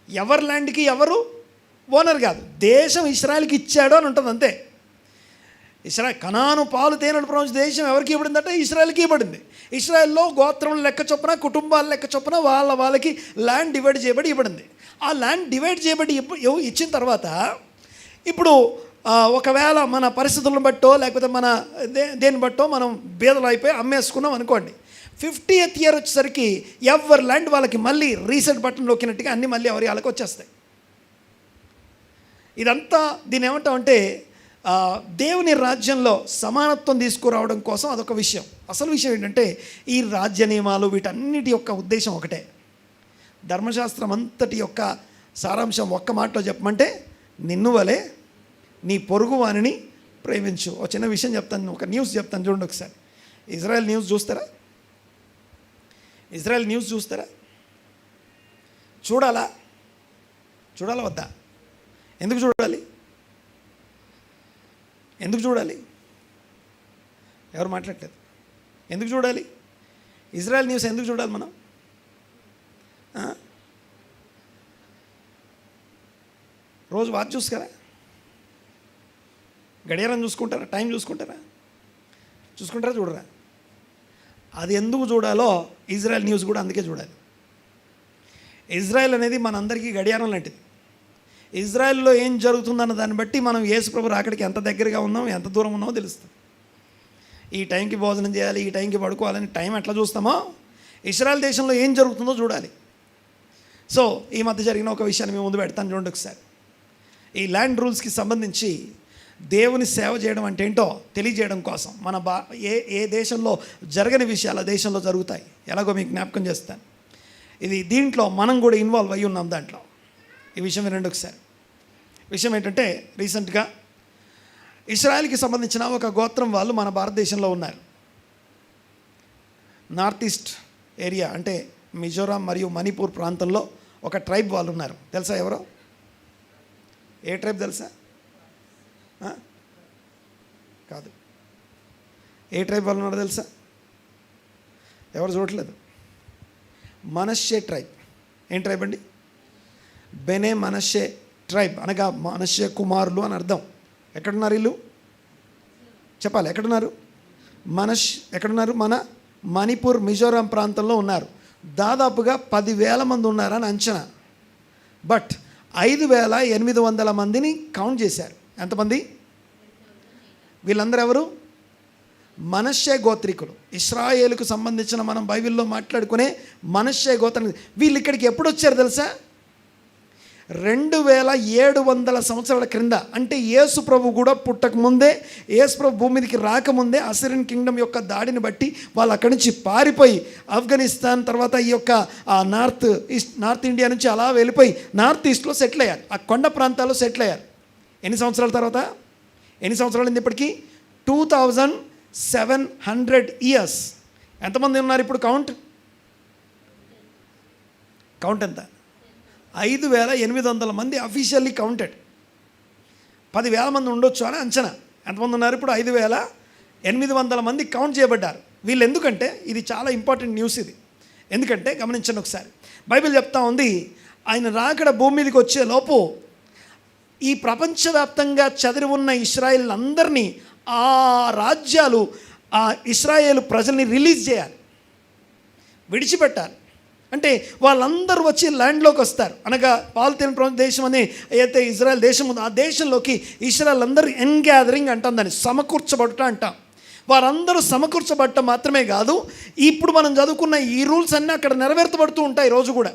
ఎవరి ల్యాండ్కి ఎవరు ఓనర్ కాదు. దేశం ఇశ్రాయెల్కి ఇచ్చాడు అని ఉంటుంది అంతే. కనాను పాలు తేనెలు ప్రపంచ దేశం ఎవరికి ఇవ్వడిందంటే ఇశ్రాయెల్కి ఇవ్వబడింది. ఇశ్రాయెల్లో గోత్రం లెక్క చొప్పున, కుటుంబాల లెక్క చొప్పున వాళ్ళకి ల్యాండ్ డివైడ్ చేయబడి ఇవ్వబడింది. ఆ ల్యాండ్ డివైడ్ చేయబడి ఇచ్చిన తర్వాత ఇప్పుడు ఒకవేళ మన పరిస్థితులను బట్టో లేకపోతే మన దేన్ని బట్టో మనం బీదలు అయిపోయి అమ్మేసుకున్నాం అనుకోండి, 50th ఇయర్ వచ్చేసరికి ఎవరి ల్యాండ్ వాళ్ళకి మళ్ళీ రీసెట్ బటన్ నొక్కినట్టుగా అన్నీ మళ్ళీ ఎవరి వాళ్ళకి వచ్చేస్తాయి. ఇదంతా దీన్ని ఏమంటామంటే దేవుని రాజ్యంలో సమానత్వం తీసుకురావడం కోసం అదొక విషయం. అసలు విషయం ఏంటంటే ఈ రాజ్య నియమాలు వీటన్నిటి యొక్క ఉద్దేశం ఒకటే. ధర్మశాస్త్రం అంతటి యొక్క సారాంశం ఒక్క మాటలో చెప్పమంటే నిన్ను వలే నీ పొరుగు వానిని ప్రేమించు. ఒక చిన్న విషయం చెప్తాను, ఒక న్యూస్ చెప్తాను చూడండి ఒకసారి. ఇజ్రాయెల్ న్యూస్ చూస్తారా? ఇజ్రాయెల్ న్యూస్ చూస్తారా? చూడాలా వద్దా? ఎందుకు చూడాలి? ఎవరు మాట్లాడలేదు. ఎందుకు చూడాలి? ఇజ్రాయెల్ న్యూస్ ఎందుకు చూడాలి మనం? రోజు వాచ్ చూసుకురా, గడియారం చూసుకుంటారా, టైం చూసుకుంటారా, చూడరా? అది ఎందుకు చూడాలో ఇజ్రాయెల్ న్యూస్ కూడా అందుకే చూడాలి. ఇజ్రాయెల్ అనేది మనందరికీ గడియారం లాంటిది. ఇజ్రాయెల్లో ఏం జరుగుతుందన్న దాన్ని బట్టి మనం యేసుప్రభు రాకడికి ఎంత దగ్గరగా ఉన్నాం, ఎంత దూరం ఉన్నామో తెలుస్తుంది. ఈ టైంకి భోజనం చేయాలి, ఈ టైంకి పడుకోవాలని టైం ఎట్లా చూస్తామో ఇజ్రాయెల్ దేశంలో ఏం జరుగుతుందో చూడాలి. సో ఈ మధ్య జరిగిన ఒక విషయాన్ని మేము ముందు పెడతాను చూడండి ఒకసారి. ఈ ల్యాండ్ రూల్స్కి సంబంధించి దేవుని సేవ చేయడం అంటే ఏంటో తెలియజేయడం కోసం మన ఏ దేశంలో జరగని విషయాలు ఆ దేశంలో జరుగుతాయి. ఎలాగో మీకు జ్ఞాపకం చేస్తాను. దీంట్లో మనం కూడా ఇన్వాల్వ్ అయ్యి ఉన్నాం దాంట్లో. ఈ విషయం వినండి ఒకసారి. విషయం ఏంటంటే రీసెంట్గా ఇశ్రాయెల్కి సంబంధించిన ఒక గోత్రం వాళ్ళు మన భారతదేశంలో ఉన్నారు. నార్త్ ఈస్ట్ ఏరియా అంటే మిజోరాం మరియు మణిపూర్ ప్రాంతంలో ఒక ట్రైబ్ వాళ్ళు ఉన్నారు. తెలుసా ఎవరో? ఏ ట్రైబ్ తెలుసా? కాదు. ఏ ట్రైబ్ వాళ్ళు ఉన్నారో తెలుసా? ఎవరు చూడట్లేదు. మనష్షే ట్రైబ్. ఏం ట్రైబ్ అండి? బెనే మనష్షే ట్రైబ్ అనగా మనష్షే కుమారులు అని అర్థం. ఎక్కడున్నారు వీళ్ళు? చెప్పాలి. ఎక్కడున్నారు? ఎక్కడున్నారు? మన మణిపూర్ మిజోరాం ప్రాంతంలో ఉన్నారు. దాదాపుగా 10,000 మంది ఉన్నారని అంచనా. బట్ 5,800 మందిని కౌంట్ చేశారు. ఎంతమంది? వీళ్ళందరూ ఎవరు? మనష్షే గోత్రికులు. ఇశ్రాయేలుకు సంబంధించిన మనం బైబిల్లో మాట్లాడుకునే మనష్షే గోత్రం. వీళ్ళు ఇక్కడికి ఎప్పుడు వచ్చారు తెలుసా? 2,700 సంవత్సరాల క్రింద. అంటే యేసు ప్రభు కూడా పుట్టకముందే, యేసు ప్రభు భూమి మీదకి రాకముందే అసిరియన్ కింగ్డమ్ యొక్క దాడిని బట్టి వాళ్ళు అక్కడి నుంచి పారిపోయి ఆఫ్ఘనిస్తాన్ తర్వాత ఈ యొక్క నార్త్ ఇండియా నుంచి అలా వెళ్ళిపోయి నార్త్ ఈస్ట్లో సెటిల్ అయ్యారు. ఆ కొండ ప్రాంతాల్లో సెటిల్ అయ్యారు. ఎన్ని సంవత్సరాల తర్వాత? ఎన్ని సంవత్సరాలు అయింది ఇప్పటికీ? 2,700 ఇయర్స్. ఎంతమంది ఉన్నారు ఇప్పుడు? కౌంట్ ఎంత? 5,800 మంది అఫీషియల్లీ కౌంటెడ్. 10,000 మంది ఉండొచ్చు అని అంచనా. ఎంతమంది ఉన్నారు ఇప్పుడు? 5,800 మంది కౌంట్ చేయబడ్డారు. వీళ్ళు ఎందుకంటే ఇది చాలా ఇంపార్టెంట్ న్యూస్ ఇది. ఎందుకంటే గమనించండి ఒకసారి. బైబిల్ చెప్తా ఉంది, ఆయన రాకడ భూమి మీదకి వచ్చే లోపు ఈ ప్రపంచవ్యాప్తంగా చదివి ఉన్న ఇశ్రాయేల్ అందరినీ, ఆ రాజ్యాలు ఆ ఇశ్రాయేలు ప్రజల్ని రిలీజ్ చేయాలి, విడిచిపెట్టాలి. అంటే వాళ్ళందరూ వచ్చి ల్యాండ్లోకి వస్తారు. అనగా పాలస్తీనా ప్రాంత దేశం అనే అయితే ఇజ్రాయెల్ దేశం ఉందో ఆ దేశంలోకి ఇశ్రాయేల్ అందరూ ఎన్గ్యాదరింగ్ అంటాం, దాన్ని సమకూర్చబడట అంటాం. వారందరూ సమకూర్చబడటం మాత్రమే కాదు, ఇప్పుడు మనం చదువుకున్న ఈ రూల్స్ అన్నీ అక్కడ నెరవేర్చబడుతూ ఉంటాయి రోజు కూడా.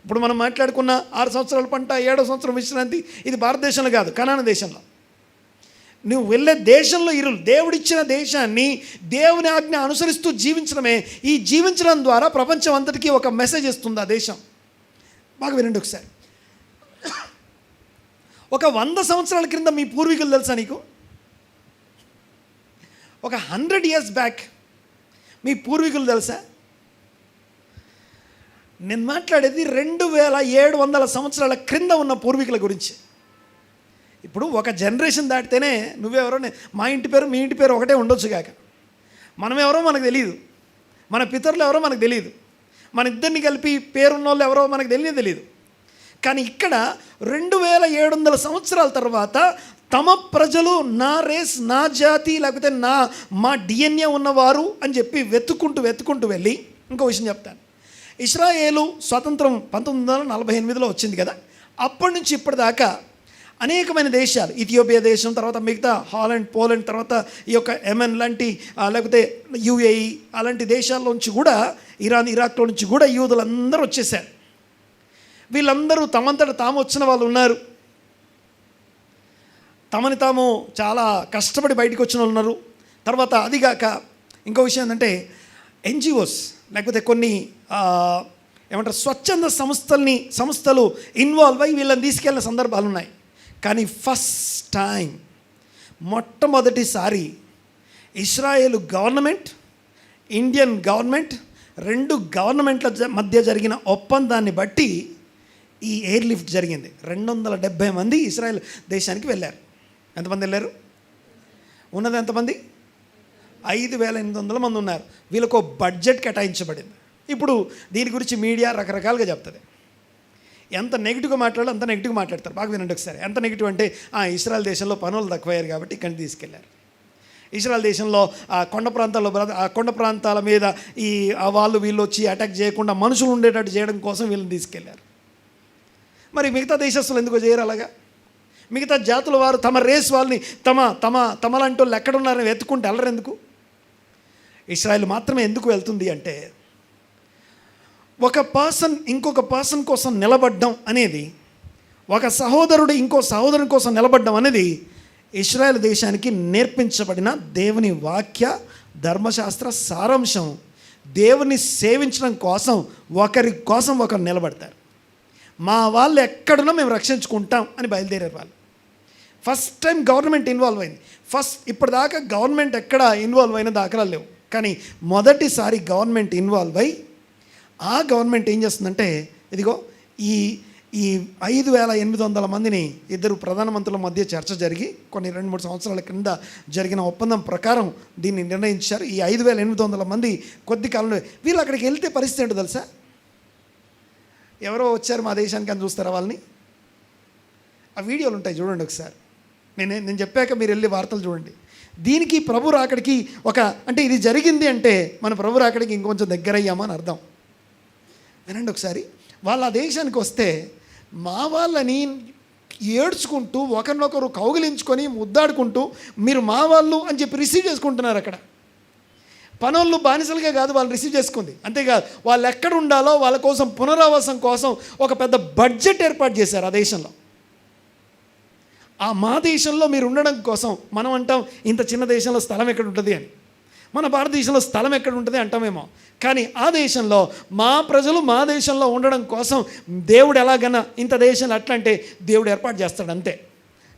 ఇప్పుడు మనం మాట్లాడుకున్న 6 సంవత్సరాల పంట, 7వ సంవత్సరం విశ్రాంతి, ఇది భారతదేశంలో కాదు, కనాను దేశంలో. నువ్వు వెళ్ళే దేశంలో ఈ రూల్, దేవుడిచ్చిన దేశాన్ని దేవుని ఆజ్ఞ అనుసరిస్తూ జీవించడమే. ఈ జీవించడం ద్వారా ప్రపంచం అంతటికీ ఒక మెసేజ్ ఇస్తుంది ఆ దేశం. బాగా వినండి ఒకసారి. ఒక 100 సంవత్సరాల క్రింద మీ పూర్వీకులు తెలుసా నీకు? ఒక 100 years బ్యాక్ మీ పూర్వీకులు తెలుసా? నేను మాట్లాడేది 2700 సంవత్సరాల క్రింద ఉన్న పూర్వీకుల గురించి. ఇప్పుడు ఒక జనరేషన్ దాటితేనే నువ్వెవరో, మా ఇంటి పేరు మీ ఇంటి పేరు ఒకటే ఉండొచ్చు కాక, మనం ఎవరో మనకు తెలియదు, మన పితరులు ఎవరో మనకు తెలియదు, మన ఇద్దరిని కలిపి పేరున్న వాళ్ళు ఎవరో మనకు తెలియదు. కానీ ఇక్కడ 2700 సంవత్సరాల తర్వాత తమ ప్రజలు నా రేస్, నా జాతి, లేకపోతే మా డిఎన్ఏ ఉన్నవారు అని చెప్పి వెతుక్కుంటూ వెళ్ళి, ఇంకో విషయం చెప్తాను. ఇశ్రాయేలు స్వతంత్రం 1948లో వచ్చింది కదా, అప్పటి నుంచి ఇప్పటిదాకా అనేకమైన దేశాలు, ఇథియోపియా దేశం, తర్వాత మిగతా హాలండ్, పోలాండ్, తర్వాత ఈ యొక్క యెమెన్ లాంటి, లేకపోతే యుఏఈ అలాంటి దేశాల్లోంచి కూడా, ఇరాన్, ఇరాక్లో నుంచి కూడా యూదులందరూ వచ్చేసారు. వీళ్ళందరూ తమంతట తాము వచ్చిన వాళ్ళు ఉన్నారు, తమని తాము చాలా కష్టపడి బయటకు వచ్చిన వాళ్ళు ఉన్నారు. తర్వాత అదిగాక ఇంకో విషయం ఏంటంటే ఎన్జిఓస్, లేకపోతే కొన్ని ఏమంటారు స్వచ్ఛంద సంస్థలు ఇన్వాల్వ్ అయ్యి వీళ్ళని తీసుకెళ్ళిన సందర్భాలు ఉన్నాయి. కానీ ఫస్ట్ టైం, మొట్టమొదటిసారి ఇశ్రాయేలు గవర్నమెంట్, ఇండియన్ గవర్నమెంట్, 2 గవర్నమెంట్ల మధ్య జరిగిన ఒప్పందాన్ని బట్టి ఈ ఎయిర్ లిఫ్ట్ జరిగింది. 270 మంది ఇశ్రాయేల్ దేశానికి వెళ్ళారు. ఎంతమంది వెళ్ళారు? ఉన్నది ఎంతమంది? 5800 మంది ఉన్నారు. వీళ్ళకు బడ్జెట్ కేటాయించబడింది. ఇప్పుడు దీని గురించి మీడియా రకరకాలుగా చెప్తుంది. ఎంత నెగిటివ్గా మాట్లాడాలో అంత నెగిటివ్గా మాట్లాడతారు. బాగా వినండి ఒకసారి. ఎంత నెగిటివ్ అంటే, ఇశ్రాయేల్ దేశంలో పనులు తక్కువయ్యారు కాబట్టి ఇక్కడికి తీసుకెళ్లారు. ఇశ్రాయేల్ దేశంలో ఆ కొండ ప్రాంతాల మీద వాళ్ళు వీళ్ళు వచ్చి అటాక్ చేయకుండా మనుషులు ఉండేటట్టు చేయడం కోసం వీళ్ళని తీసుకెళ్లారు. మరి మిగతా దేశస్తులు ఎందుకు చేయరు అలాగా? మిగతా జాతుల వారు తమ రేస్ వాళ్ళని తమలాంటి వాళ్ళు ఎక్కడున్నారని వెతుకుంటే వెళ్ళరు ఎందుకు? ఇశ్రాయేల్ మాత్రమే ఎందుకు వెళ్తుంది అంటే, ఒక పర్సన్ ఇంకొక పర్సన్ కోసం నిలబడ్డం అనేది, ఒక సహోదరుడు ఇంకో సహోదరుని కోసం నిలబడ్డం అనేది ఇశ్రాయేల్ దేశానికి నేర్పించబడిన దేవుని వాక్య ధర్మశాస్త్ర సారాంశం. దేవుని సేవించడం కోసం ఒకరి కోసం ఒకరు నిలబడతారు. మా వాళ్ళు ఎక్కడున్నా మేము రక్షించుకుంటాం అని బయలుదేరారు వాళ్ళు. ఫస్ట్ టైం గవర్నమెంట్ ఇన్వాల్వ్ అయింది. ఇప్పటిదాకా గవర్నమెంట్ ఎక్కడ ఇన్వాల్వ్ అయిన దాఖలాలు లేవు. కానీ మొదటిసారి గవర్నమెంట్ ఇన్వాల్వ్ అయ్యి, ఆ గవర్నమెంట్ ఏం చేస్తుందంటే, ఇదిగో ఈ 5800 మందిని 2 ప్రధానమంత్రుల మధ్య చర్చ జరిగి కొన్ని 2-3 సంవత్సరాల క్రింద జరిగిన ఒప్పందం ప్రకారం దీన్ని నిర్ణయించారు. ఈ 5800 మంది కొద్ది కాలంలో వీళ్ళు అక్కడికి వెళ్తే పరిస్థితి ఏంటో తెలుసా? ఎవరో వచ్చారు మా దేశానికి అని చూస్తారా వాళ్ళని? ఆ వీడియోలు ఉంటాయి, చూడండి ఒకసారి. నేను చెప్పాక మీరు వెళ్ళి వార్తలు చూడండి. దీనికి ప్రభు రాకడికి అంటే ఇది జరిగింది అంటే మన ప్రభు రాకడికి ఇంకొంచెం దగ్గర అయ్యామా అని అర్థం. వినండి ఒకసారి. వాళ్ళ దేశానికి వస్తే మా వాళ్ళని ఏడ్చుకుంటూ ఒకరినొకరు కౌగిలించుకొని ముద్దాడుకుంటూ మీరు మా వాళ్ళు అని చెప్పి రిసీవ్ చేసుకుంటున్నారు. అక్కడ పనోళ్ళు బానిసలుగా కాదు వాళ్ళు రిసీవ్ చేసుకుంది. అంతేకాదు, వాళ్ళు ఎక్కడ ఉండాలో వాళ్ళ కోసం పునరావాసం కోసం ఒక పెద్ద బడ్జెట్ ఏర్పాటు చేశారు ఆ దేశంలో. మా దేశంలో మీరు ఉండడం కోసం మనం అంటాం, ఇంత చిన్న దేశంలో స్థలం ఎక్కడ ఉంటుంది అని. మన భారతదేశంలో స్థలం ఎక్కడ ఉంటుంది అంటామేమో. కానీ ఆ దేశంలో మా ప్రజలు మా దేశంలో ఉండడం కోసం దేవుడు ఎలాగన్నా ఇంత దేశంలో అట్లా అంటే దేవుడు ఏర్పాటు చేస్తాడు అంతే.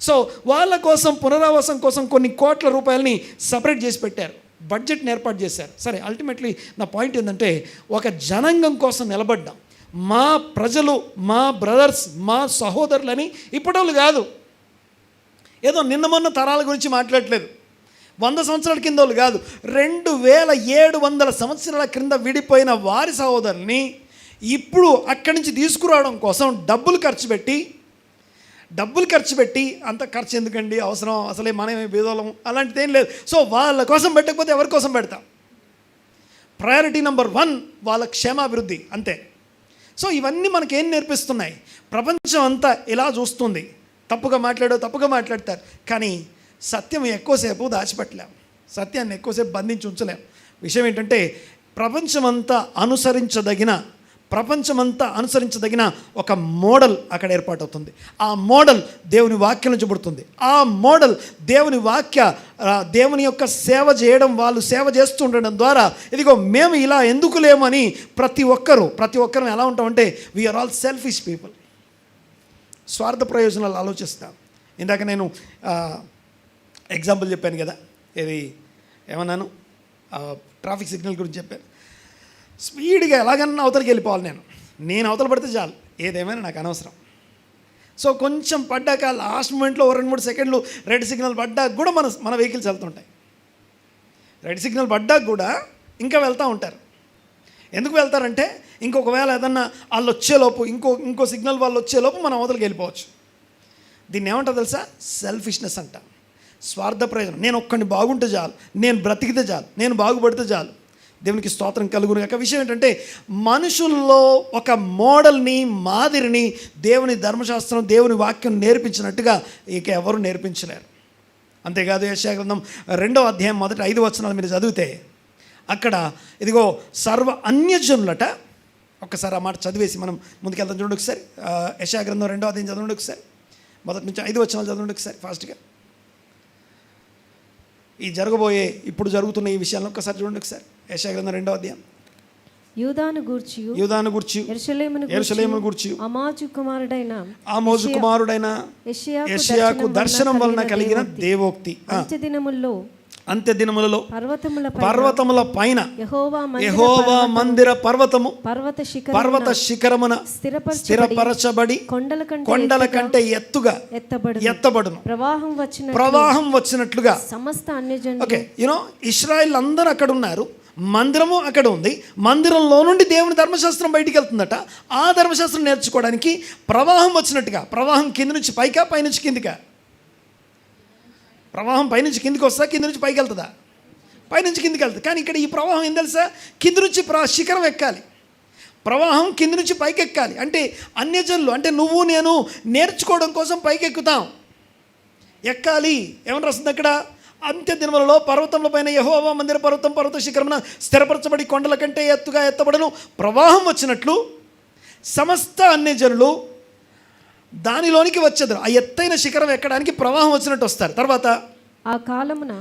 సో వాళ్ళ కోసం పునరావాసం కోసం కొన్ని కోట్ల రూపాయలని సపరేట్ చేసి పెట్టారు, బడ్జెట్ని ఏర్పాటు చేశారు. సరే, అల్టిమేట్లీ నా పాయింట్ ఏంటంటే, ఒక జనాంగం కోసం నిలబడ్డాం. మా ప్రజలు, మా బ్రదర్స్, మా సహోదరులని ఇప్పటోళ్ళు కాదు, ఏదో నిన్న మొన్న తరాల గురించి మాట్లాడలేదు, 100 సంవత్సరాల కింద వాళ్ళు కాదు, 2700 సంవత్సరాల క్రింద విడిపోయిన వారి సహోదరుల్ని ఇప్పుడు అక్కడి నుంచి తీసుకురావడం కోసం డబ్బులు ఖర్చు పెట్టి అంత ఖర్చు ఎందుకండి, అవసరం, అసలే మనమే బీదోళం, అలాంటిది ఏం లేదు. సో వాళ్ళ కోసం పెట్టకపోతే ఎవరి కోసం పెడతాం? ప్రయారిటీ నెంబర్ 1 వాళ్ళ క్షేమాభివృద్ధి, అంతే. సో ఇవన్నీ మనకేం నేర్పిస్తున్నాయి? ప్రపంచం అంతా ఇలా చూస్తుంది, తప్పుగా మాట్లాడతారు, కానీ సత్యం ఎక్కువసేపు దాచిపెట్టలేము, సత్యాన్ని ఎక్కువసేపు బంధించి ఉంచలేము. విషయం ఏంటంటే, ప్రపంచమంతా అనుసరించదగిన ఒక మోడల్ అక్కడ ఏర్పాటవుతుంది. ఆ మోడల్ దేవుని వాక్యం నుంచి పుడుతుంది. ఆ మోడల్ దేవుని యొక్క సేవ చేయడం, వాళ్ళు సేవ చేస్తూ ఉండడం ద్వారా, ఇదిగో మేము ఇలా ఎందుకు లేమని ప్రతి ఒక్కరు ఎలా ఉంటామంటే, వీఆర్ ఆల్ సెల్ఫిష్ పీపుల్. స్వార్థ ప్రయోజనాలు ఆలోచిస్తాం. ఇందాక నేను ఎగ్జాంపుల్ చెప్పాను కదా, ఏమన్నాను, ట్రాఫిక్ సిగ్నల్ గురించి చెప్పాను. స్పీడ్గా ఎలాగన్నా అవతలకి వెళ్ళిపోవాలి, నేను అవతల పడితే చాలు, ఏదేమైనా నాకు అనవసరం. సో కొంచెం పడ్డాక లాస్ట్ మూమెంట్లో 2-3 సెకండ్లు రెడ్ సిగ్నల్ పడ్డాక కూడా మన వెహికల్స్ వెళ్తుంటాయి. రెడ్ సిగ్నల్ పడ్డాక కూడా ఇంకా వెళ్తూ ఉంటారు. ఎందుకు వెళ్తారంటే ఇంకొకవేళ ఏదన్నా వాళ్ళు వచ్చేలోపు ఇంకో సిగ్నల్ వాళ్ళు వచ్చేలోపు మనం అవతలకి వెళ్ళిపోవచ్చు. దీన్ని ఏమంటారు తెలుసా? సెల్ఫిష్నెస్ అంట, స్వార్థ ప్రయోజనం. నేను ఒక్కడిని బాగుంటే చాలు, నేను బ్రతికితే చాలు, నేను బాగుపడితే చాలు. దేవునికి స్తోత్రం కలుగును గాక. విషయం ఏంటంటే మనుషుల్లో ఒక మోడల్ని, మాదిరిని దేవుని ధర్మశాస్త్రం, దేవుని వాక్యం నేర్పించినట్టుగా ఇక ఎవరు నేర్పించలేరు. అంతేకాదు యెషయా గ్రంథం 2వ అధ్యాయం మొదటి 5 వచనాలు మీరు చదివితే అక్కడ ఇదిగో సర్వ అన్యజనులట. ఒక్కసారి ఆ మాట చదివేసి మనం ముందుకెళ్తాం. చూడండి ఒకసారి యెషయా గ్రంథం 2వ అధ్యాయం చదవండి ఒకసారి, మొదటి నుంచి 5 వచనాలు చదవండి ఒకసారి ఫాస్ట్గా. ఈ జరగబోయే ఇప్పుడు జరుగుతున్న ఈ విషయాలను ఒక్కసారి చూడండి ఒకసారి. యెషయా గ్రంథం 2వ అధ్యాయం. యూదాను గూర్చి యెరూషలేమును గూర్చి ఆమోజు కుమారుడైన యెషయాకు దర్శనం వలన కలిగిన దేవోక్తి. అంత్యదినములలో పర్వతముల పైన యెహోవా మందిర పర్వతము పర్వత శిఖరమున స్థిరపరచబడి కొండల కంటే ఎత్తుగా ఎత్తబడును, ప్రవాహం వచ్చినట్లుగా. సమస్త అన్యజనులు. ఓకే, ఇశ్రాయేల్ అందరూ అక్కడ ఉన్నారు, మందిరము అక్కడ ఉంది. మందిరంలో నుండి దేవుని ధర్మశాస్త్రం బయటికి వెళ్తుందట. ఆ ధర్మశాస్త్రం నేర్చుకోవడానికి ప్రవాహం వచ్చినట్టుగా. ప్రవాహం కింది నుంచి పైకా, పైనుంచి కిందికా? ప్రవాహం పైనుంచి కిందికి వస్తా, కింది నుంచి పైకి వెళ్తుందా? పైనుంచి కిందికి వెళ్తుంది. కానీ ఇక్కడ ఈ ప్రవాహం ఏం తెలుసా? కింది నుంచి శిఖరం ఎక్కాలి, ప్రవాహం కింది నుంచి పైకి ఎక్కాలి. అంటే అన్యజనులు, అంటే నువ్వు నేను నేర్చుకోవడం కోసం పైకి ఎక్కుతాం, ఎక్కాలి. ఏమని రాస్తుంది అక్కడ? అంత్యదినములలో పర్వతముల పైన యెహోవా మందిర పర్వత శిఖరమున స్థిరపరచబడి కొండల కంటే ఎత్తుగా ఎత్తబడను, ప్రవాహం వచ్చినట్లు సమస్త అన్యజనులు దానిలోనికి వచ్చేది. ఆ ఎత్తైన శిఖరం ఎక్కడానికి ప్రవాహం వచ్చినట్టు వస్తారు. తర్వాత ఆ కాలమున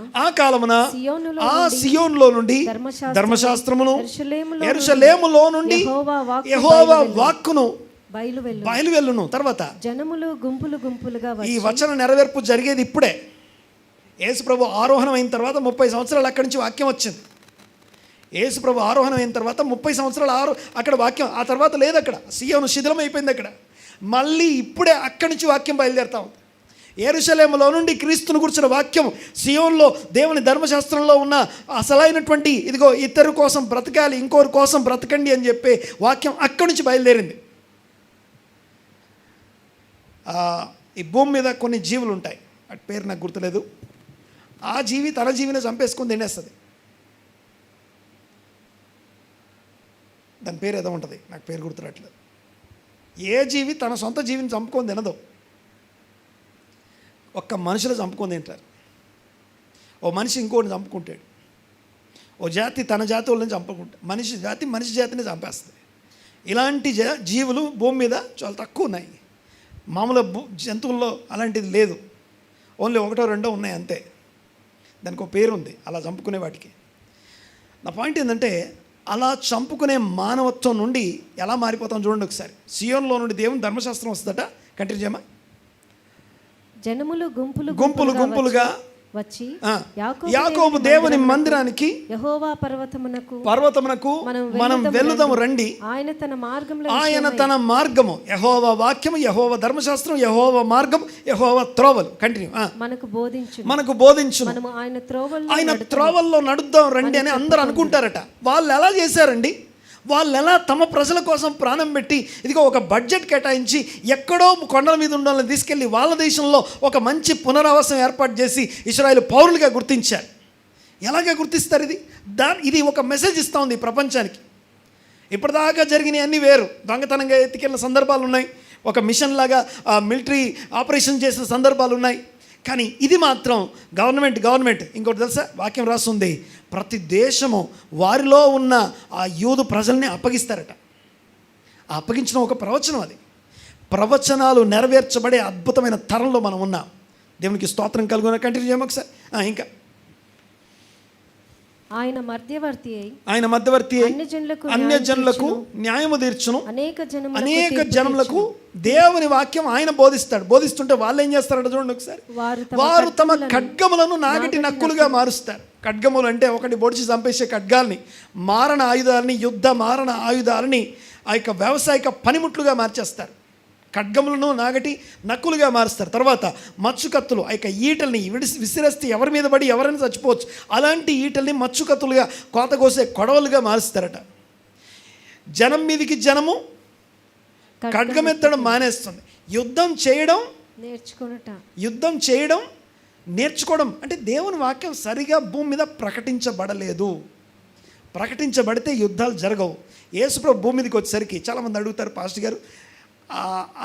ఆ సియోనులో నుండి ధర్మశాస్త్రమును, యెరూషలేములో నుండి యెహోవా వాక్కును బయలువెళ్ళును. తర్వాత జనములు గుంపులుగా. ఈ వచన నెరవేర్పు జరిగేది ఇప్పుడే. యేసుప్రభు ఆరోహణం అయిన తర్వాత 30 సంవత్సరాలు అక్కడి నుంచి వాక్యం వచ్చింది. యేసుప్రభు ఆరోహణం అయిన తర్వాత 30 సంవత్సరాలు అక్కడ వాక్యం, ఆ తర్వాత లేదు. అక్కడ సియోను శిథిలం అయిపోయింది. అక్కడ మళ్ళీ ఇప్పుడే అక్కడి నుంచి వాక్యం బయలుదేరుతా ఉంది. యెరూషలేములో నుండి క్రీస్తును గురించిన వాక్యం, సియోన్లో దేవుని ధర్మశాస్త్రంలో ఉన్న అసలైనటువంటి ఇదిగో ఇద్దరు కోసం బ్రతకాలి, ఇంకోరి కోసం బ్రతకండి అని చెప్పే వాక్యం అక్కడి నుంచి బయలుదేరింది. ఈ భూమి మీద కొన్ని జీవులు ఉంటాయి, వాటి పేరు నాకు గుర్తులేదు. ఆ జీవి తన జీవిని చంపేసుకొని తినేస్తుంది. దాని పేరు ఏదో ఉంటుంది, నాకు పేరు గుర్తురాట్లేదు. ఏ జీవి తన సొంత జీవిని చంపుకొని తినదు. ఒక్క మనుషులు చంపుకొని తింటారు. ఓ మనిషి ఇంకోటిని చంపుకుంటాడు. ఓ జాతి తన జాతి వాళ్ళని చంపుకుంటాడు. మనిషి జాతిని చంపేస్తుంది. ఇలాంటి జీవులు భూమి మీద చాలా తక్కువ ఉన్నాయి. మామూలు జంతువుల్లో అలాంటిది లేదు. ఓన్లీ 1-2 ఉన్నాయి అంతే. దానికి ఒక పేరు ఉంది అలా చంపుకునే వాటికి. నా పాయింట్ ఏంటంటే అలా చంపుకునే మానవత్వం నుండి ఎలా మారిపోతాం చూడండి ఒకసారి. సియోన్లో నుండి దేవుని ధర్మశాస్త్రం వస్తుందట. కంటిన్యూ చేయమా. జనములు గుంపులుగా వచ్చి యాకోబు దేవుని మందిరానికి యెహోవా పర్వతమునకు మనం వెళ్దాము రండి. ఆయన తన మార్గము, యెహోవా వాక్యము, యెహోవా ధర్మశాస్త్రం, యెహోవా మార్గం, యెహోవా త్రోవలు. కంటిన్యూ. మనకు బోధించు. ఆయన త్రోవల్లో నడుద్దాం రండి అని అందరూ అనుకుంటారట. వాళ్ళు ఎలా చేశారండి? వాళ్ళు ఎలా తమ ప్రజల కోసం ప్రాణం పెట్టి ఇదిగో ఒక బడ్జెట్ కేటాయించి ఎక్కడో కొండల మీద ఉండాలని తీసుకెళ్ళి వాళ్ళ దేశంలో ఒక మంచి పునరావాసం ఏర్పాటు చేసి ఇశ్రాయేలు పౌరులుగా గుర్తించారు. ఎలాగ గుర్తిస్తారు? ఇది ఒక మెసేజ్ ఇస్తూ ఉంది ప్రపంచానికి. ఇప్పటిదాకా జరిగినవి అన్నీ వేరు. దొంగతనంగా ఎత్తుకెళ్ళిన సందర్భాలు ఉన్నాయి, ఒక మిషన్ లాగా మిలిటరీ ఆపరేషన్ చేసిన సందర్భాలు ఉన్నాయి. కానీ ఇది మాత్రం గవర్నమెంట్. ఇంకోటి తెలుసా? వాక్యం రాస్తుంది, ప్రతి దేశము వారిలో ఉన్న ఆ యూదు ప్రజల్ని అప్పగిస్తారట. ఆ అప్పగించిన ఒక ప్రవచనం. అది ప్రవచనాలు నెరవేర్చబడే అద్భుతమైన తరంలో మనం ఉన్నాం. దేవునికి స్తోత్రం కలుగున. కంటిన్యూ చేయము ఒకసారి. ఇంకా ఆయన మధ్యవర్తి అయి అన్య జనులకు న్యాయము తీర్చును, అనేక జనములకు దేవుని వాక్యం ఆయన బోధిస్తుంటే వాళ్ళు ఏం చేస్తారంట చూడండి ఒకసారి. వారు తమ ఖడ్గములను నాగటి నక్కులుగా మారుస్తారు. ఖడ్గములు అంటే ఒకటి పొడిచి చంపేసే ఖడ్గాల్ని, మారణ ఆయుధాలని, యుద్ధ మారణ ఆయుధాలని ఆ యొక్క వ్యవసాయక పనిముట్లుగా మార్చేస్తారు. ఖడ్గములను నాగటి నక్కులుగా మారుస్తారు. తర్వాత మచ్చుకత్తులు, ఆ యొక్క ఈటల్ని విసిరేస్తే ఎవరి మీద పడి ఎవరైనా చచ్చిపోవచ్చు. అలాంటి ఈటల్ని మచ్చుకత్తులుగా, కోత కోసే కొడవలుగా మారుస్తారట. జనం మీదకి జనము ఖడ్గమెత్తడం మానేస్తుంది. యుద్ధం చేయడం నేర్చుకోవడం అంటే దేవుని వాక్యం సరిగా భూమి మీద ప్రకటించబడలేదు. ప్రకటించబడితే యుద్ధాలు జరగవు. యేసుప్రభు భూమి మీదకి వచ్చేసరికి చాలామంది అడుగుతారు, పాస్టర్ గారు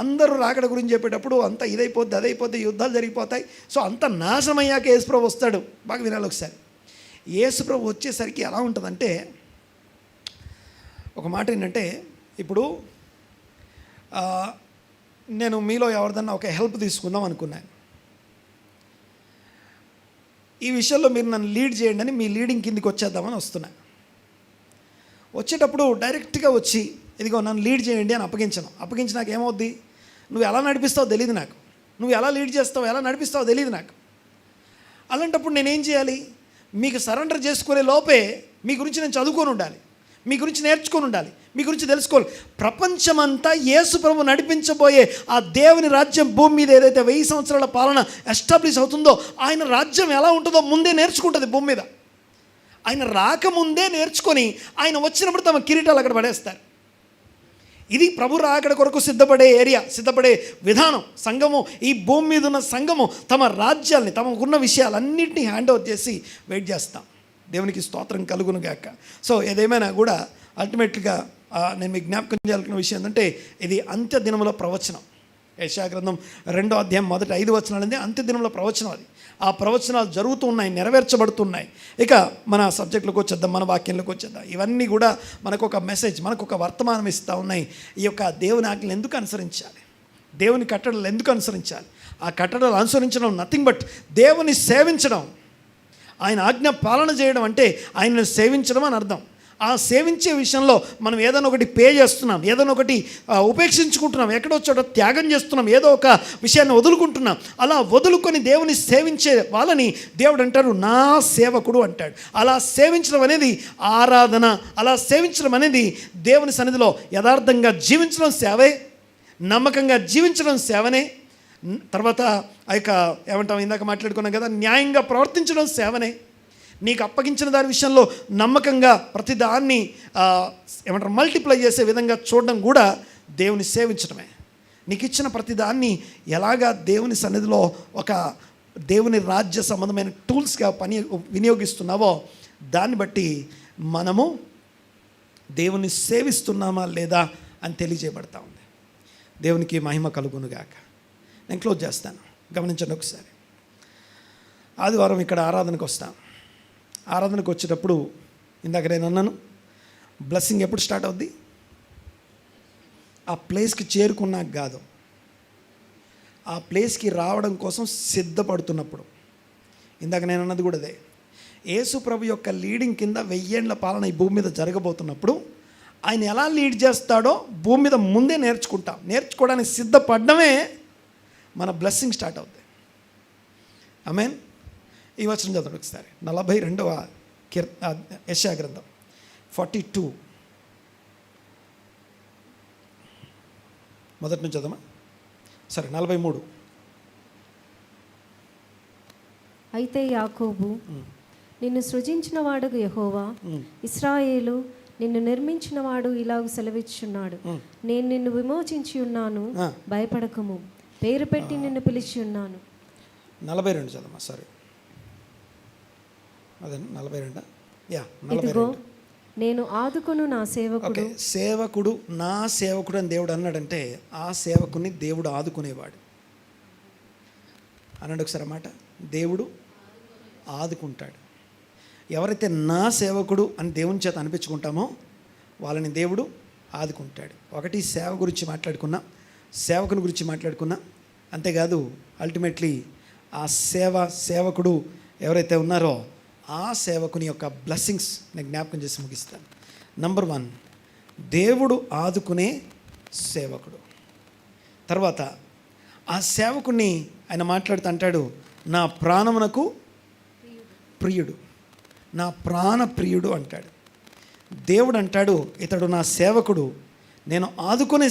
అందరూ రాకడ గురించి చెప్పేటప్పుడు అంత ఇదైపోద్ది, అదైపోద్ది, యుద్ధాలు జరిగిపోతాయి, సో అంత నాశనం అయ్యాక యేసుప్రభు వస్తాడు. బాగా వినాలి ఒకసారి. యేసుప్రభు వచ్చేసరికి ఎలా ఉంటుందంటే, ఒక మాట ఏంటంటే, ఇప్పుడు నేను మీలో ఎవరిదన్నా ఒక హెల్ప్ తీసుకుందాం అనుకున్నాను. ఈ విషయంలో మీరు నన్ను లీడ్ చేయండి అని మీ లీడింగ్ కిందికి వచ్చేద్దామని వస్తున్నా. వచ్చేటప్పుడు డైరెక్ట్గా వచ్చి ఇదిగో నన్ను లీడ్ చేయండి అని అప్పగించి నాకు ఏమవుద్ది, నువ్వు ఎలా నడిపిస్తావో తెలియదు నాకు, నువ్వు ఎలా లీడ్ చేస్తావో ఎలా నడిపిస్తావో తెలియదు నాకు. అలాంటప్పుడు నేనేం చేయాలి? మీకు సరెండర్ చేసుకునే లోపే మీ గురించి నేను చదువుకొని ఉండాలి, మీ గురించి నేర్చుకొని ఉండాలి, మీ గురించి తెలుసుకోవాలి. ప్రపంచమంతా యేసు ప్రభు నడిపించబోయే ఆ దేవుని రాజ్యం భూమి మీద ఏదైతే 1000 సంవత్సరాల పాలన ఎస్టాబ్లిష్ అవుతుందో, ఆయన రాజ్యం ఎలా ఉంటుందో ముందే నేర్చుకుంటుంది భూమి మీద. ఆయన రాకముందే నేర్చుకొని ఆయన వచ్చినప్పుడు తమ కిరీటాలు అక్కడ పడేస్తారు. ఇది ప్రభు రాకడ కొరకు సిద్ధపడే ఏరియా, సిద్ధపడే విధానం. సంఘము, ఈ భూమి మీద ఉన్న సంఘము తమ రాజ్యాల్ని, తమకున్న విషయాలన్నింటినీ హ్యాండ్ ఓవర్ చేసి వెయిట్ చేస్తాం. దేవునికి స్తోత్రం కలుగును గాక. సో ఏదేమైనా కూడా అల్టిమేట్గా నేను మీకు జ్ఞాపకం చేయాలనుకున్న విషయం ఏంటంటే, ఇది అంత్య దినముల ప్రవచనం. యెషయా గ్రంథం 2వ అధ్యాయం మొదటి 5 వచనాలు అంత్య దినముల ప్రవచనం. అది ఆ ప్రవచనాలు జరుగుతూ ఉన్నాయి, నెరవేర్చబడుతున్నాయి. ఇక మన సబ్జెక్టులోకి వచ్చేద్దాం, మన వాక్యంలోకి వచ్చేద్దాం. ఇవన్నీ కూడా మనకు ఒక మెసేజ్, మనకు ఒక వర్తమానం ఇస్తూ ఉన్నాయి. ఈ యొక్క దేవుని ఆజ్ఞలు ఎందుకు అనుసరించాలి, దేవుని కట్టడలు ఎందుకు అనుసరించాలి, ఆ కట్టడలు అనుసరించడం నథింగ్ బట్ దేవుని సేవించడం. ఆయన ఆజ్ఞ పాలన చేయడం అంటే ఆయనను సేవించడం అని అర్థం. ఆ సేవించే విషయంలో మనం ఏదైనా ఒకటి పే చేస్తున్నాం, ఏదైనా ఒకటి ఉపేక్షించుకుంటున్నాం, ఎక్కడో చోట త్యాగం చేస్తున్నాం, ఏదో ఒక విషయాన్ని వదులుకుంటున్నాం. అలా వదులుకొని దేవుని సేవించే వాళ్ళని దేవుడు అంటారు నా సేవకుడు అంటాడు. అలా సేవించడం అనేది ఆరాధన, అలా సేవించడం అనేది దేవుని సన్నిధిలో యథార్థంగా జీవించడం సేవే, నమ్మకంగా జీవించడం సేవనే. తర్వాత ఆ యొక్క ఏమంటాం, ఇందాక మాట్లాడుకున్నాం కదా, న్యాయంగా ప్రవర్తించడం సేవనే. నీకు అప్పగించిన దాని విషయంలో నమ్మకంగా ప్రతిదాన్ని ఏమంటారు మల్టిప్లై చేసే విధంగా చూడడం కూడా దేవుని సేవించడమే. నీకు ఇచ్చిన ప్రతిదాన్ని ఎలాగా దేవుని సన్నిధిలో ఒక దేవుని రాజ్య సంబంధమైన టూల్స్గా వినియోగిస్తున్నావో దాన్ని బట్టి మనము దేవుని సేవిస్తున్నామా లేదా అని తెలియజేయబడతా ఉంది. దేవునికి మహిమ కలుగునుగాక. నేను క్లోజ్ చేస్తాను, గమనించండి ఒకసారి. ఆదివారం ఇక్కడ ఆరాధనకు వస్తాం. ఆరాధనకు వచ్చేటప్పుడు ఇందాక నేను అన్నాను, బ్లెస్సింగ్ ఎప్పుడు స్టార్ట్ అవుద్ది? ఆ ప్లేస్కి చేరుకున్నాక కాదు, ఆ ప్లేస్కి రావడం కోసం సిద్ధపడుతున్నప్పుడు. ఇందాక నేను అన్నది కూడా అదే. యేసు ప్రభు యొక్క లీడింగ్ కింద 1000 ఏళ్ల పాలన ఈ భూమి మీద జరగబోతున్నప్పుడు ఆయన ఎలా లీడ్ చేస్తాడో భూమి మీద ముందే నేర్చుకోవడానికి సిద్ధపడమే మన బ్లెస్సింగ్ స్టార్ట్ అవుతుంది. ఆమేన్. ఈ వచనం చదవండి ఒకసారి. 42వ యెషయా గ్రంథం 42 మొదటి నుంచి చదవమా? సరే, 43. అయితే యాకోబు నిన్ను సృజించిన వాడు యెహోవా, ఇశ్రాయేలు నిన్ను నిర్మించిన వాడు ఇలాగ సెలవిచ్చున్నాడు, నేను నిన్ను విమోచించి ఉన్నాను, భయపడకము, పేరు పెట్టి నిన్ను పిలిచి ఉన్నాను. 42 చదవమా? సరే, అదే 42. ఇదిగో నేను ఆదుకొను నా సేవకుడు. సేవకుడు, నా సేవకుడు అని దేవుడు అన్నాడంటే ఆ సేవకుని దేవుడు ఆదుకునేవాడు అన్నాడు. ఒకసారి అన్నమాట, దేవుడు ఆదుకుంటాడు. ఎవరైతే నా సేవకుడు అని దేవుని చేత అనిపించుకుంటామో వాళ్ళని దేవుడు ఆదుకుంటాడు. ఒకటి సేవ గురించి మాట్లాడుకున్నా, సేవకుని గురించి మాట్లాడుకున్నా. అంతేకాదు అల్టిమేట్లీ ఆ సేవకుడు ఎవరైతే ఉన్నారో ఆ సేవకుని యొక్క బ్లెస్సింగ్స్ నేను జ్ఞాపకం చేసి ముగిస్తాను. నంబర్ 1, దేవుడు ఆదుకునే సేవకుడు. తర్వాత ఆ సేవకుని ఆయన మాట్లాడుతూ అంటాడు, నా ప్రాణమునకు ప్రియుడు, నా ప్రాణ ప్రియుడు అంటాడు. దేవుడు అంటాడు, ఇతడు నా సేవకుడు, నేను ఆదుకునే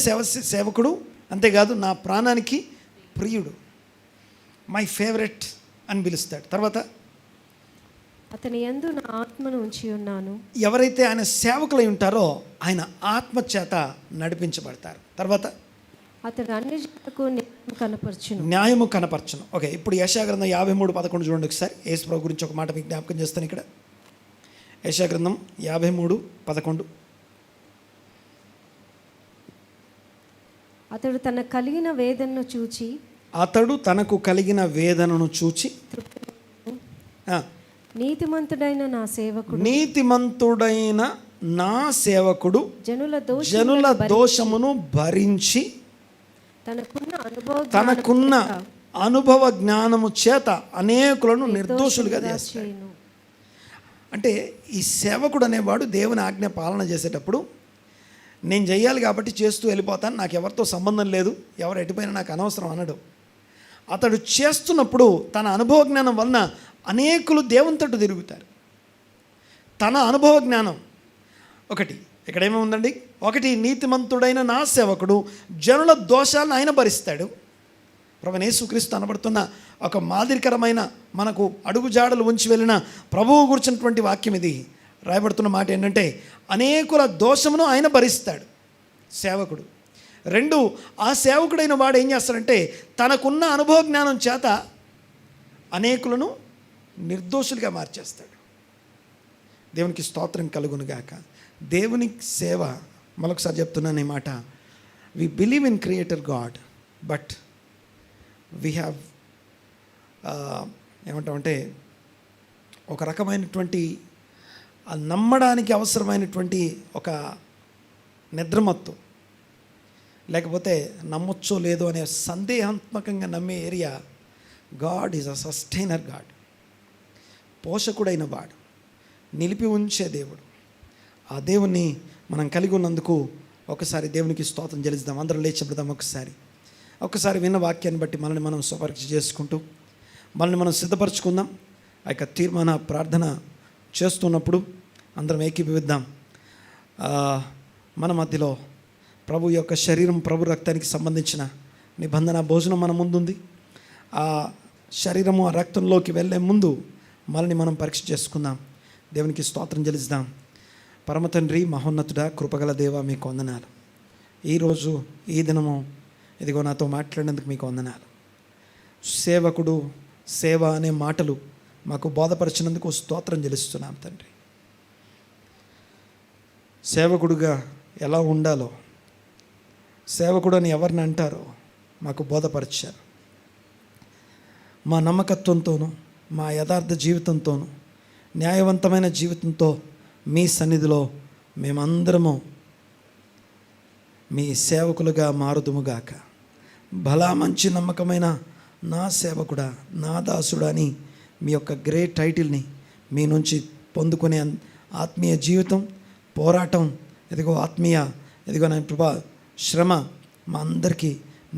సేవకుడు, అంతేకాదు నా ప్రాణానికి ప్రియుడు, మై ఫేవరెట్ అని పిలుస్తాడు. తర్వాత అతని యందు నా ఆత్మను ఉంచి ఉన్నాను. ఎవరైతే ఆయన సేవకులై ఉంటారో ఆయన ఆత్మ చేత నడిపించబడతారు. తర్వాత అతడు అన్ని జనులకు న్యాయము కనపరచును. ఓకే, ఇప్పుడు యెషయా గ్రంథం 53:11 చూడండి ఒకసారి. యేసు ప్రభు గురించి ఒక మాట మీకు జ్ఞాపకం చేస్తాను ఇక్కడ. యెషయా గ్రంథం 53:11. అతడు తనకు కలిగిన వేదనను చూచి నీతిమంతుడైన నా సేవకుడు జనుల దోషమును భరించి తనకున్న అనుభవ జ్ఞానము చేత అనేకులను నిర్దోషులుగా చేస్తాడు. అంటే ఈ సేవకుడు అనేవాడు దేవుని ఆజ్ఞ పాలన చేసేటప్పుడు, నేను చెయ్యాలి కాబట్టి చేస్తూ వెళ్ళిపోతాను, నాకు ఎవరితో సంబంధం లేదు, ఎవరు ఎటుపోయినా నాకు అనవసరం అనడు. అతడు చేస్తున్నప్పుడు తన అనుభవ జ్ఞానం వలన అనేకులు దేవుని తట్టు తిరుగుతారు. తన అనుభవ జ్ఞానం ఒకటి ఇక్కడ ఏమేముందండి? ఒకటి, నీతిమంతుడైన నా సేవకుడు జనుల దోషాలను ఆయన భరిస్తాడు. ప్రభువైన యేసుక్రీస్తు అనబడుతున్న ఒక మాదిరికరమైన, మనకు అడుగుజాడలు ఉంచి వెళ్ళిన ప్రభువు గురించినటువంటి వాక్యం ఇది. రాయబడుతున్న మాట ఏంటంటే, అనేకుల దోషమును ఆయన భరిస్తాడు సేవకుడు. 2, ఆ సేవకుడైన వాడు ఏం చేస్తాడంటే తనకున్న అనుభవ జ్ఞానం చేత అనేకులను నిర్దోషులుగా మార్చేస్తాడు. దేవునికి స్తోత్రం కలుగునుగాక. దేవుని సేవ, మరొకసారి చెప్తున్నాను ఈ మాట, we believe in creator God, but we have ఏమంటామంటే ఒక రకమైనటువంటి నమ్మడానికి అవసరమైనటువంటి ఒక నిద్రమత్తు, లేకపోతే నమ్మొచ్చో లేదో అనే సందేహాత్మకంగా నమ్మే area. God is a sustainer God, పోషకుడైన వాడు, నిలిపి ఉంచే దేవుడు. ఆ దేవుణ్ణి మనం కలిగి ఉన్నందుకు ఒకసారి దేవునికి స్తోత్రం చెల్లిద్దాం. అందరం లేచిపడదాం. ఒకసారి విన్న వాక్యాన్ని బట్టి మనల్ని మనం స్వపరీక్ష చేసుకుంటూ మనల్ని మనం సిద్ధపరచుకుందాం. ఆ యొక్క తీర్మాన ప్రార్థన చేస్తున్నప్పుడు అందరం ఏకీభవిద్దాం. మన మధ్యలో ప్రభు యొక్క శరీరం, ప్రభు రక్తానికి సంబంధించిన నిబంధన భోజనం మన ముందుంది. ఆ శరీరము ఆ రక్తంలోకి వెళ్ళే ముందు మనల్ని మనం పరీక్ష చేసుకుందాం. దేవునికి స్తోత్రం చెల్లిద్దాం. పరమ తండ్రి, మహోన్నతుడా, కృపగల దేవ, మీకు వందనాలు. ఈరోజు ఈ దినము ఇదిగో నాతో మాట్లాడినందుకు మీకు వందనాలు. సేవకుడు, సేవ అనే మాటలు మాకు బోధపరిచినందుకు స్తోత్రం చెల్లిస్తున్నాం తండ్రి. సేవకుడుగా ఎలా ఉండాలో, సేవకుడు అని ఎవరిని అంటారో మాకు బోధపరిచారు. మా నమ్మకత్వంతోనూ, మా యథార్థ జీవితంతోనూ, న్యాయవంతమైన జీవితంతో మీ సన్నిధిలో మేమందరము మీ సేవకులుగా మారుదుముగాక. భలా మంచి నమ్మకమైన నా సేవకుడా, నా దాసుడా అని మీ యొక్క గ్రేట్ టైటిల్ని మీ నుంచి పొందుకునే ఆత్మీయ జీవితం, పోరాటం, ఇదిగో నా ప్రభా శ్రమ మా అందరికీ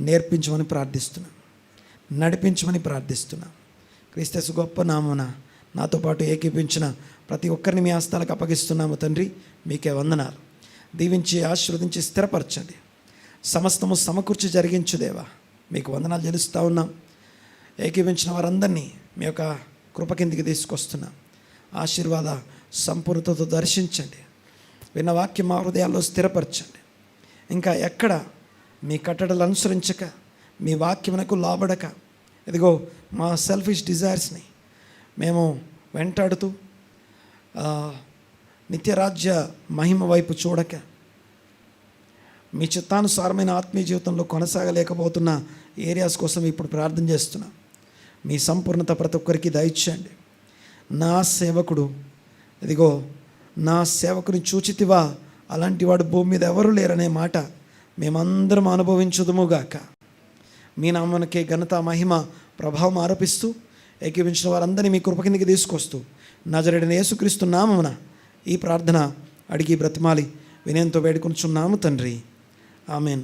నేర్పించమని ప్రార్థిస్తున్నాం, నడిపించమని ప్రార్థిస్తున్నాం. క్రీస్తు గొప్ప నామమున నాతో పాటు ఏకీపించిన ప్రతి ఒక్కరిని మీ హస్తాలకు అప్పగిస్తున్నాము తండ్రి. మీకే వందనాలు. దీవించి ఆశీర్వదించి స్థిరపరచండి. సమస్తము సమకూర్చి జరిగించు దేవా. మీకు వందనాలు చెల్లిస్తూ ఉన్నాం. ఏకీపించిన వారందరినీ మీ యొక్క కృప కిందికి తీసుకొస్తున్నాం. ఆశీర్వాద సంపూర్ణతతో దర్శించండి. విన్న వాక్యం మా హృదయాల్లో స్థిరపరచండి. ఇంకా ఎక్కడ మీ కట్టడలు అనుసరించక, మీ వాక్యమునకు లోబడక, ఇదిగో మా సెల్ఫిష్ డిజైర్స్ని మేము వెంటాడుతూ నిత్యరాజ్య మహిమ వైపు చూడక, మీ చిత్తానుసారమైన ఆత్మీయ జీవితంలో కొనసాగలేకపోతున్న ఏరియాస్ కోసం ఇప్పుడు ప్రార్థన చేస్తున్నాం. మీ సంపూర్ణత ప్రతి ఒక్కరికి దయచేయండి. నా సేవకుడు, ఇదిగో నా సేవకుని చూచితివా, అలాంటి వాడు భూమి మీద ఎవరు లేరనే మాట మేమందరం అనుభవించుదుముగాక. మీ నామమునకే ఘనత, మహిమ, ప్రభావం ఆరోపిస్తూ ఏకీవించిన వారందరినీ మీ కృప కిందకి తీసుకొస్తూ నజరేయుడైన యేసుక్రీస్తు నామమున ఈ ప్రార్థన అడిగి బ్రతిమాలి వినయంతో వేడుకొనుచున్నాము తండ్రి. ఆమేన్.